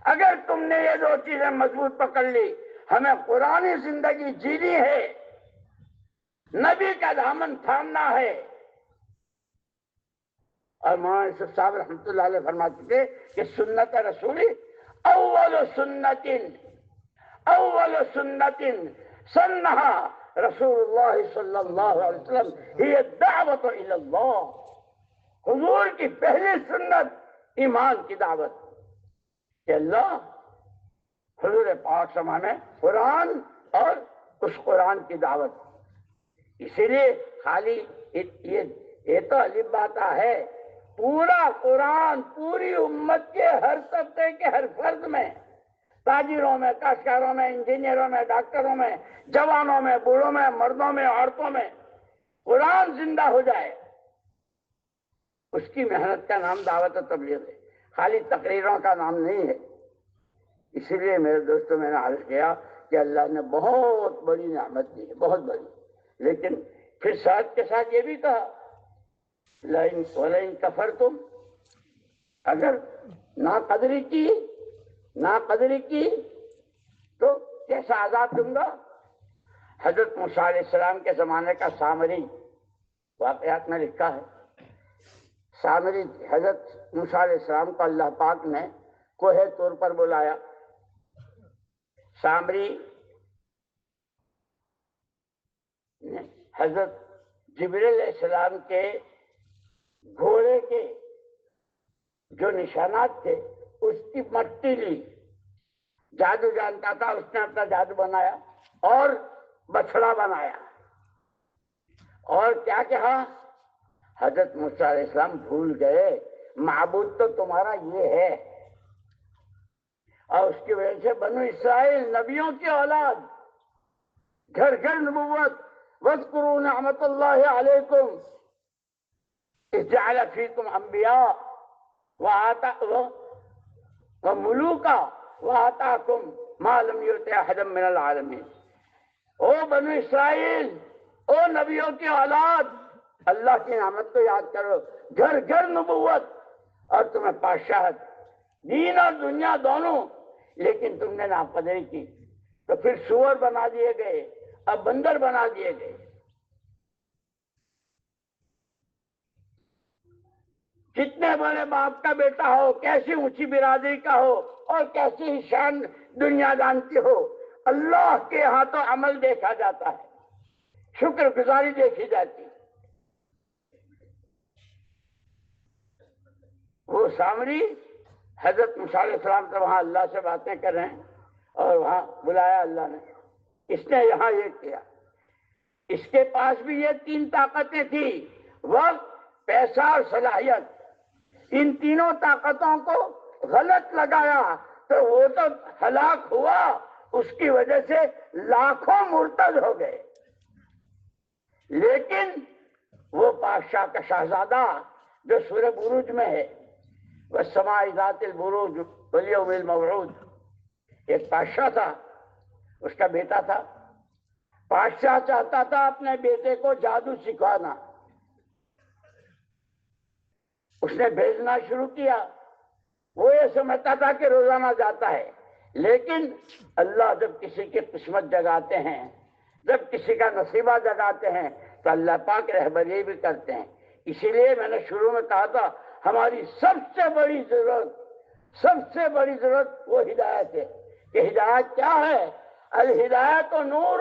اگر تم نے یہ 2 چیزیں مضبوط پکڑ لی، ہمیں قرآنی زندگی جینی ہے، نبی کا دامن تھامنا ہے۔ اور مولانا یوسف صاحب رحمۃ اللہ علیہ فرماتے تھے کہ سنت رسولی اول سنت اول سنت سنہا رسول اللہ صلی اللہ علیہ وسلم ہی الدعوت الی اللہ، حضور کی پہلی سنت ایمان کی دعوت کہ اللہ حضور پاک سمانے قرآن اور اس قرآن کی دعوت. اسی لیے خالی یہ تو الف باتا ہے، پورا قرآن پوری امت کے ہر طبقے کے ہر فرد میں، تاجروں میں، کاشتکاروں میں، انجینئروں میں، ڈاکٹروں میں، جوانوں میں، بوڑھوں میں، مردوں میں، عورتوں میں قرآن زندہ ہو جائے، اس کی محنت کا نام دعوت و تبلیغ ہے، خالی تقریروں کا نام نہیں ہے. اسی لیے میرے دوستوں میں نے عرض کیا کہ اللہ نے بہت بڑی نعمت دی ہے، بہت بڑی، لیکن پھر ساتھ کے ساتھ یہ بھی کہا وَلَئِن كَفَرْتُمْ، اگر ناقدری کی تو کیسا عذاب دوں گا. حضرت موسیٰ علیہ السلام کے زمانے کا سامری واقعات میں لکھا ہے. سامری حضرت موسیٰ علیہ السلام کو اللہ پاک نے کوہ طور پر بلایا. سامری حضرت جبریل علیہ السلام کے گھوڑے کے جو نشانات تھے اس کی مٹی لی، جادو جانتا تھا، اس نے اپنا جادو بنایا اور بچڑا بنایا، اور کیا کہا، حضرت موسیٰ علیہ السلام بھول گئے معبود تو تمہارا یہ ہے. اور اس کی وجہ سے بنو اسرائیل نبیوں کی اولاد، گھر گھر نبوت. وَاذْكُرُوا نِعْمَتَ اللَّهِ عَلَيْكُمْ إِذْ جَعَلَ فِيكُمْ أَنْبِيَاءَ وَمُلُوكًا وَآتَاكُمْ مَا لَمْ يُؤْتِ أَحَدًا مِّنَ الْعَالَمِينَ. او بنو اسرائیل، او نبیوں کی اولاد، اللہ کی نعمت کو یاد کرو، گھر گھر نبوت اور تمہیں بادشاہت، دین اور دنیا دونوں، لیکن تم نے ناقدری کی تو پھر سور بنا دیے گئے، اب بندر بنا دیے گئے. کتنے بڑے باپ کا بیٹا ہو، کیسی اونچی برادری کا ہو اور کیسی شان دنیا جانتی ہو، اللہ کے ہاں تو عمل دیکھا جاتا ہے، شکر گزاری دیکھی جاتی. وہ سامری حضرت موسیٰ علیہ السلام تو وہاں اللہ سے باتیں کر رہے ہیں اور وہاں بلایا اللہ نے، اس نے یہاں یہ کیا. اس کے پاس بھی یہ تین طاقتیں تھیں، وقت، پیسہ اور صلاحیت. ان تینوں طاقتوں کو غلط لگایا تو وہ تو ہلاک ہوا، اس کی وجہ سے لاکھوں مرتد ہو گئے. لیکن وہ بادشاہ کا شہزادہ جو سورہ بروج میں ہے، وَالسَّمَاءِ ذَاتِ الْبُرُوجِ وَالْيَوْمِ الْمَوْعُودِ، ایک بادشاہ تھا، اس کا بیٹا تھا. بادشاہ چاہتا تھا اپنے بیٹے کو جادو سکھانا، اس نے بھیجنا شروع کیا. وہ یہ سمجھتا تھا کہ روزانہ جاتا ہے، لیکن اللہ جب کسی کی قسمت جگاتے ہیں، جب کسی کا نصیبہ جگاتے ہیں تو اللہ پاک رہبری بھی کرتے ہیں. اسی لیے میں نے شروع میں کہا تھا ہماری سب سے بڑی ضرورت وہ ہدایت ہے. کہ ہدایت کیا ہے؟ الہدایت نور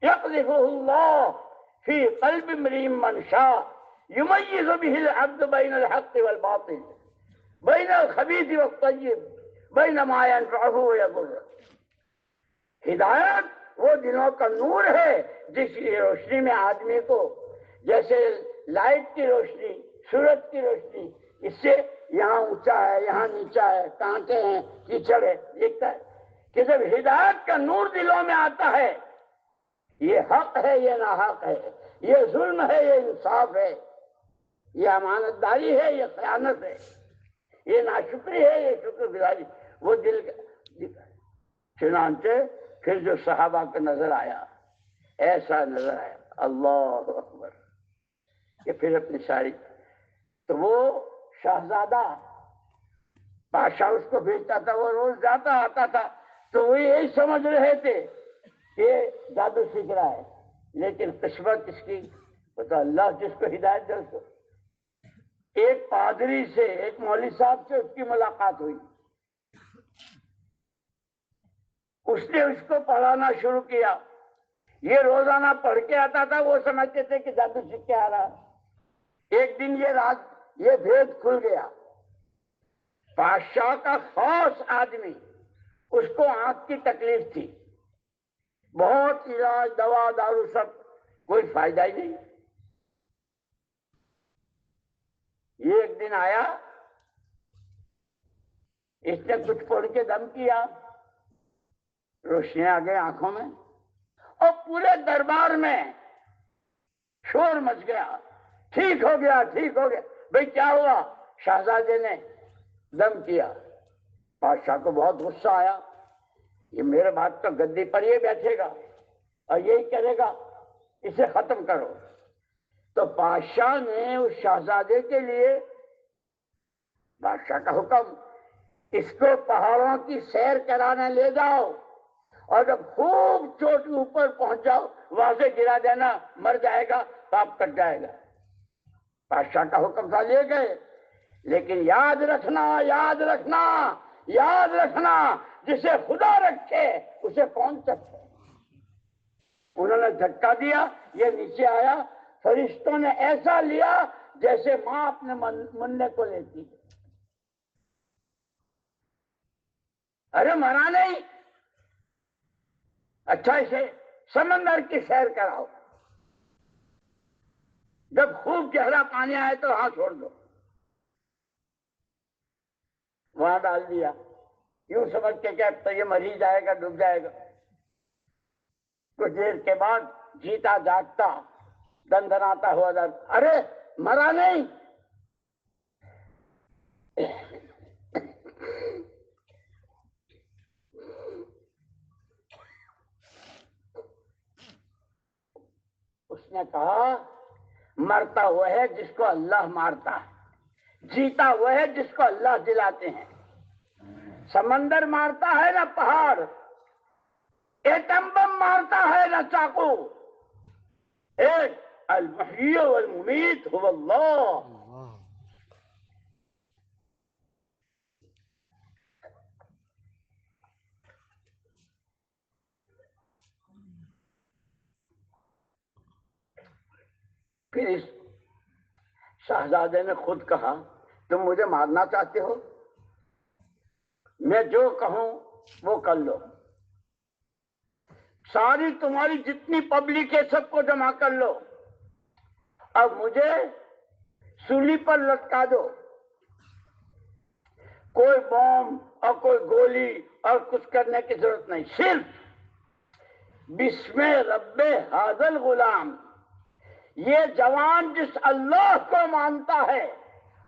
یقذفہ اللہ فی قلب امرئ من شاء یمیز بہ العبد بین الحق والباطل، بین الخبیث والطیب، بین ما ینفعہ ویضر. ہدایت وہ دلوں کا نور ہے جس کی روشنی میں آدمی کو، جیسے لائٹ کی روشنی، سورج کی روشنی، اس سے یہاں اونچا ہے، یہاں نیچا ہے، کانٹے ہیں، کیچڑ ہے، دیکھتا ہے. کہ جب ہدایت کا نور دلوں میں آتا ہے، یہ حق ہے، یہ ناحق ہے، یہ ظلم ہے، یہ انصاف ہے، یہ امانت داری ہے، یہ خیانت ہے، یہ ناشکری ہے، یہ شکر گزاری، وہ دل کا. چنانچہ پھر جو صحابہ کو نظر آیا، ایسا نظر آیا، اللہ اکبر، کہ پھر اپنی ساری، تو وہ شہزادہ بادشاہ اس کو بھیجتا تھا، وہ روز جاتا آتا تھا، تو وہ یہی سمجھ رہے تھے کہ جادو سیکھ رہا ہے، لیکن قسمت اس کی وہ تو اللہ جس کو ہدایت دے. اس کو ایک پادری سے، ایک مولوی صاحب سے اس کی ملاقات ہوئی. اس نے اس کو پڑھانا شروع کیا. یہ روزانہ پڑھ کے آتا تھا. وہ سمجھتے تھے کہ جادو سیکھ کے آ رہا. ایک دن یہ بھید کھل گیا. بادشاہ کا خاص آدمی، اس کو آنکھ کی تکلیف تھی. بہت علاج، دوا دارو سب، کوئی فائدہ ہی نہیں. یہ ایک دن آیا، اس نے کچھ پڑھ کے دم کیا، روشنی آ گئی آنکھوں میں، اور پورے دربار میں شور مچ گیا. ٹھیک ہو گیا، ٹھیک ہو گیا. بھئی کیا ہوا؟ شہزادے نے دم کیا. بادشاہ کو بہت غصہ آیا. یہ میرے بعد تو گدی پر یہ بیٹھے گا اور یہی کرے گا، اسے ختم کرو. تو بادشاہ نے اس شہزادے کے لیے، بادشاہ کا حکم، اس کو پہاڑوں کی سیر کرانے لے جاؤ، اور جب خوب چوٹی اوپر پہنچ جاؤ وہاں سے گرا دینا، مر جائے گا، پاپ کٹ جائے گا. بادشاہ کا حکم تھا، لے گئے. لیکن یاد رکھنا، یاد رکھنا، یاد رکھنا، جسے خدا رکھے اسے کون چکے. انہوں نے دھکا دیا، یہ نیچے آیا. فرشتوں نے ایسا لیا جیسے ماں اپنے مننے کو لیتی ہے. ارے مرا نہیں. اچھا اسے سمندر کی سیر کراؤ، جب خوب گہرا پانی آئے تو وہاں چھوڑ دو. وہاں ڈال دیا، یوں سمجھ کے کہ اب تو یہ مر ہی جائے گا، ڈوب جائے گا. کچھ دیر کے بعد جیتا جاگتا دندناتا ہوا در، ارے مرا نہیں. اس نے کہا مرتا وہ ہے جس کو اللہ مارتا ہے، جیتا وہ ہے جس کو اللہ دلاتے ہیں. سمندر مارتا ہے نہ پہاڑ، ایٹم بم مارتا ہے نہ چاقو. ایک المحیی والممیت هو اللہ. پھر اس شہزادے نے خود کہا، تم مجھے مارنا چاہتے ہو؟ میں جو کہوں وہ کر لو. ساری تمہاری جتنی پبلک ہے سب کو جمع کر لو، اب مجھے سولی پر لٹکا دو. کوئی بم اور کوئی گولی اور کچھ کرنے کی ضرورت نہیں، صرف بسم رب ھذا الغلام، یہ جوان جس اللہ کو مانتا ہے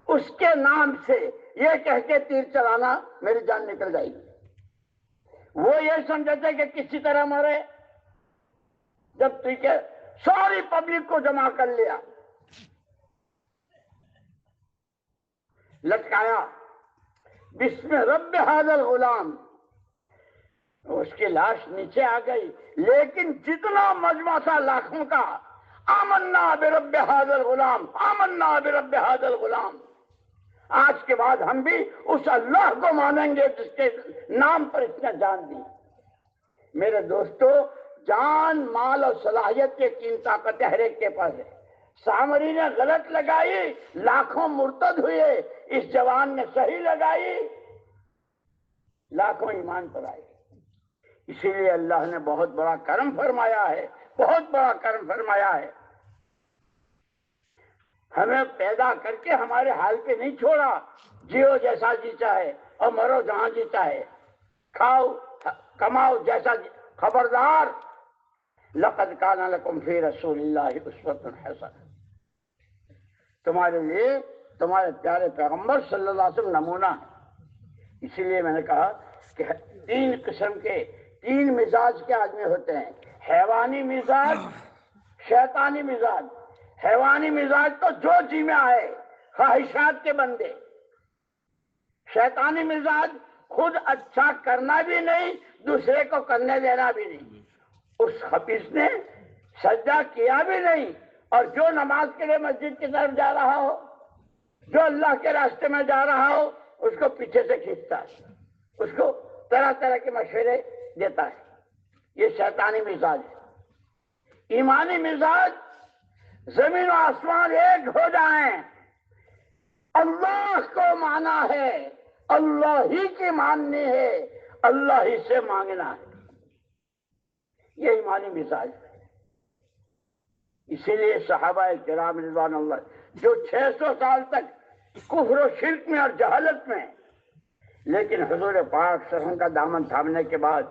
اس کے نام سے یہ کہہ کے تیر چلانا، میری جان نکل جائے گی. وہ یہ سمجھتے کہ کسی طرح مرے. جب ٹھیک ہے ساری پبلک کو جمع کر لیا، لٹکایا، بسم رب ھذا الغلام، اس کی لاش نیچے آ گئی. لیکن جتنا مجمع تھا لاکھوں کا، آمنا برب ھذا الغلام، آمنا برب ھذا الغلام. آج کے بعد ہم بھی اس اللہ کو مانیں گے جس کے نام پر اس نے جان دی. میرے دوستو، جان، مال اور صلاحیت یہ تین طاقتیں ہر ایک کے پاس ہے. سامری نے غلط لگائی، لاکھوں مرتد ہوئے. اس جوان نے صحیح لگائی، لاکھوں ایمان پر آئے. اسی لیے اللہ نے بہت بڑا کرم فرمایا ہے، بہت بڑا کرم فرمایا ہے. ہمیں پیدا کر کے ہمارے حال پہ نہیں چھوڑا. جیو جیسا جی چاہے اور مرو جہاں جی چاہے، کھاؤ کماؤ جیسا جی. خبردار، لقد کان لکم فی رسول اللہ اسوۃ حسنہ، تمہارے لیے تمہارے پیارے پیغمبر صلی اللہ علیہ وسلم نمونہ ہے. اسی لیے میں نے کہا کہ تین قسم کے، تین مزاج کے آدمی ہوتے ہیں: حیوانی مزاج، شیطانی مزاج. حیوانی مزاج تو جو جی میں آئے، خواہشات کے بندے. شیطانی مزاج خود اچھا کرنا بھی نہیں، دوسرے کو کرنے دینا بھی نہیں. اس خبیث نے سجدہ کیا بھی نہیں، اور جو نماز کے لیے مسجد کی طرف جا رہا ہو، جو اللہ کے راستے میں جا رہا ہو، اس کو پیچھے سے کھینچتا ہے، اس کو طرح طرح کے مشورے دیتا ہے. یہ شیطانی مزاج ہے. ایمانی مزاج زمین و آسمان ایک ہو جائیں, اللہ کو مانا ہے, اللہ ہی کی ماننی ہے, اللہ ہی سے مانگنا ہے. یہ ایمانی مزاج ہے. اسی لیے صحابہ کرام رضوان اللہ جو 600 سال تک کفر و شرک میں اور جہالت میں, لیکن حضور پاک صلی اللہ علیہ وسلم کا دامن تھامنے کے بعد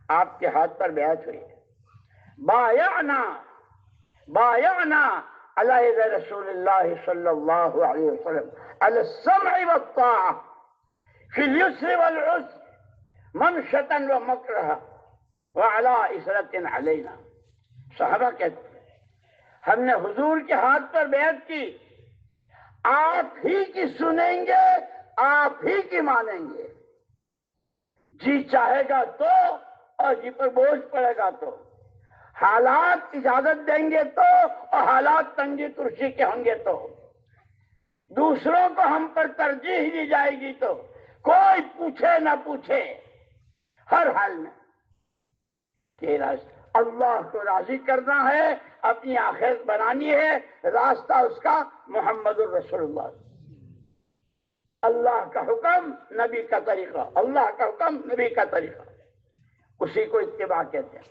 آپ کے ہاتھ پر بیعت ہوئی. بایعنا علی ید رسول اللہ صلی اللہ علیہ وسلم علی السمع والطاعہ فی اليسر والعسر منشطا ومکرہا وعلی اسرۃ علینا. صحابہ کہتے ہیں ہم نے حضور کے ہاتھ پر بیعت کی, آپ ہی کی سنیں گے, آپ ہی کی مانیں گے. جی چاہے گا تو اور جی پر بوجھ پڑے گا تو, حالات اجازت دیں گے تو اور حالات تنگی ترشی کے ہوں گے تو, دوسروں کو ہم پر ترجیح دی جائے گی تو, کوئی پوچھے نہ پوچھے, ہر حال میں کہ اللہ کو راضی کرنا ہے, اپنی آخرت بنانی ہے, راستہ اس کا محمد الرسول اللہ. اللہ کا حکم نبی کا طریقہ, اللہ کا حکم نبی کا طریقہ, اسی کو اتباع کہتے ہیں.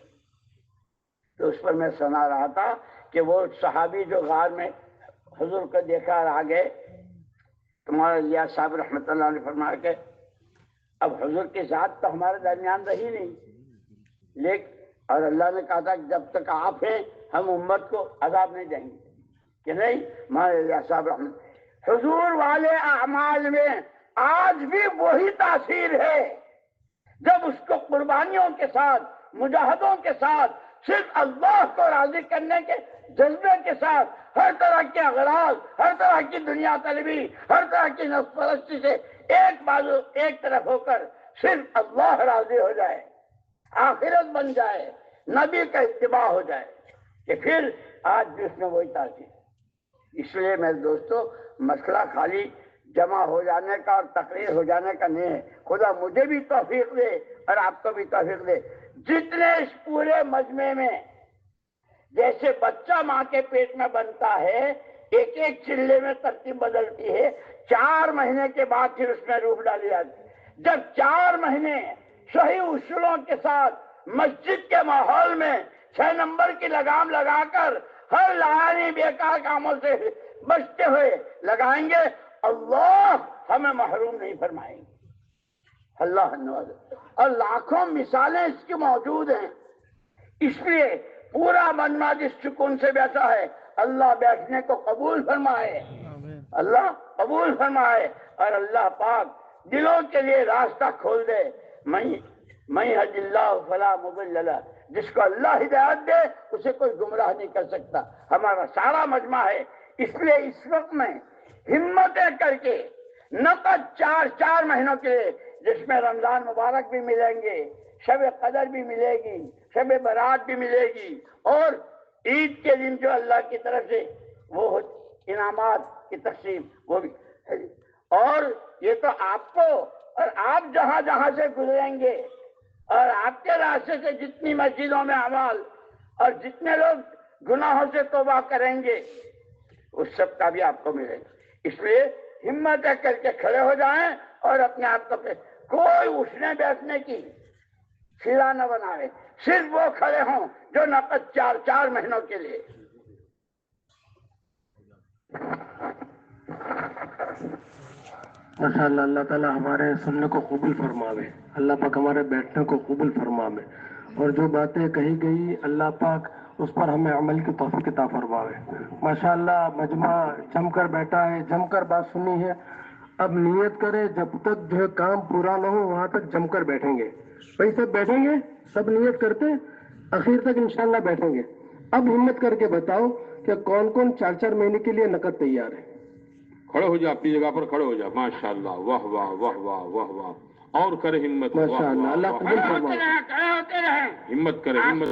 تو اس پر میں سنا رہا تھا کہ وہ صحابی جو غار میں حضور کو دیکھا اور آ گئے, تمہارا الیاس صاحب رحمۃ اللہ علیہ فرمایا کہ اب حضور کی ذات تو ہمارے درمیان رہی نہیں, لیکن اور اللہ نے کہا تھا کہ جب تک آپ ہیں ہم امت کو عذاب نہیں دیں گے, کہ نہیں. ہمارے الیاس صاحب رحمۃ, حضور والے اعمال میں آج بھی وہی تاثیر ہے جب اس کو قربانیوں کے ساتھ, مجاہدوں کے ساتھ, صرف اللہ کو راضی کرنے کے جذبے کے ساتھ, ہر طرح کے اغراض, ہر طرح کی دنیا طلبی, ہر طرح کی نفس پرستی سے ایک طرف ہو کر صرف اللہ راضی ہو جائے, آخرت بن جائے, نبی کا اتباع ہو جائے, کہ پھر آج بھی اس میں وہی تاثیر. اس لیے میرے دوستو مسئلہ خالی جمع ہو جانے کا اور تقریر ہو جانے کا نہیں ہے. خدا مجھے بھی توفیق دے اور آپ کو بھی توفیق دے. جتنے اس پورے مجمع میں جیسے بچہ ماں کے پیٹ میں بنتا ہے, ایک ایک چلے میں ترتیب بدلتی ہے, 4 مہینے کے بعد پھر اس میں روح ڈالی جاتی ہے. جب 4 مہینے صحیح اصولوں کے ساتھ مسجد کے ماحول میں 6 نمبر کی لگام لگا کر ہر لعانی بیکار کاموں سے بچتے ہوئے لگائیں گے, اللہ ہمیں محروم نہیں فرمائیں گے. اللہ نواز, اور لاکھوں مثالیں اس کی موجود ہیں. اس لیے پورا مجمع جس سکون سے بیٹھا ہے, اللہ بیٹھنے کو قبول فرمائے, اللہ قبول فرمائے, اور اللہ پاک دلوں کے لیے راستہ کھول دے. میں یہد اللہ فلا مضل لہ, جس کو اللہ ہدایت دے اسے کوئی گمراہ نہیں کر سکتا. ہمارا سارا مجمع ہے. اس لیے اس وقت میں ہمتیں کر کے نقد 4 مہینوں کے لیے, جس میں رمضان مبارک بھی ملیں گے, شب قدر بھی ملے گی, شب برات بھی ملے گی, اور عید کے دن جو اللہ کی طرف سے وہ انعامات کی تقسیم وہ بھی, اور یہ تو آپ کو, اور آپ جہاں جہاں سے گزریں گے اور آپ کے راستے سے جتنی مسجدوں میں اعمال اور جتنے لوگ گناہوں سے توبہ کریں گے اس سب کا بھی آپ کو ملے گا. اس لیے ہمت کر کے کھڑے ہو جائیں اور اپنے آپ کو کوئی اٹھنے بیٹھنے کی سلا نہ بنائے, صرف وہ کھڑے ہوں جو نقد 4 مہینوں کے لیے. ماشاء اللہ, اللہ تعالیٰ ہمارے سننے کو قبول فرماوے, اللہ پاک ہمارے بیٹھنے کو قبول فرماوے, اور جو باتیں کہی گئی اللہ پاک اس پر ہمیں عمل کی توفیق عطا فرماوے. ماشاء اللہ مجمع جم کر بیٹھا ہے, جم کر بات سنی ہے. اب نیت کرے جب تک جو ہے کام پورا نہ ہو وہاں تک جم کر بیٹھیں گے. بھائی سب بیٹھیں گے, سب نیت کرتے اخیر تک انشاءاللہ بیٹھیں گے. اب ہمت کر کے بتاؤ کہ کون کون 4 مہینے کے لیے نقد تیار ہے. کھڑے ہو جا, اپنی جگہ پر کھڑے ہو جا. ماشاءاللہ, واہ واہ واہ واہ واہ واہ, اور کرے ہمت. ماشاءاللہ, اللہ قبول فرمائے. کھڑے ہوتے رہیں. ہمت کرے, ہمت.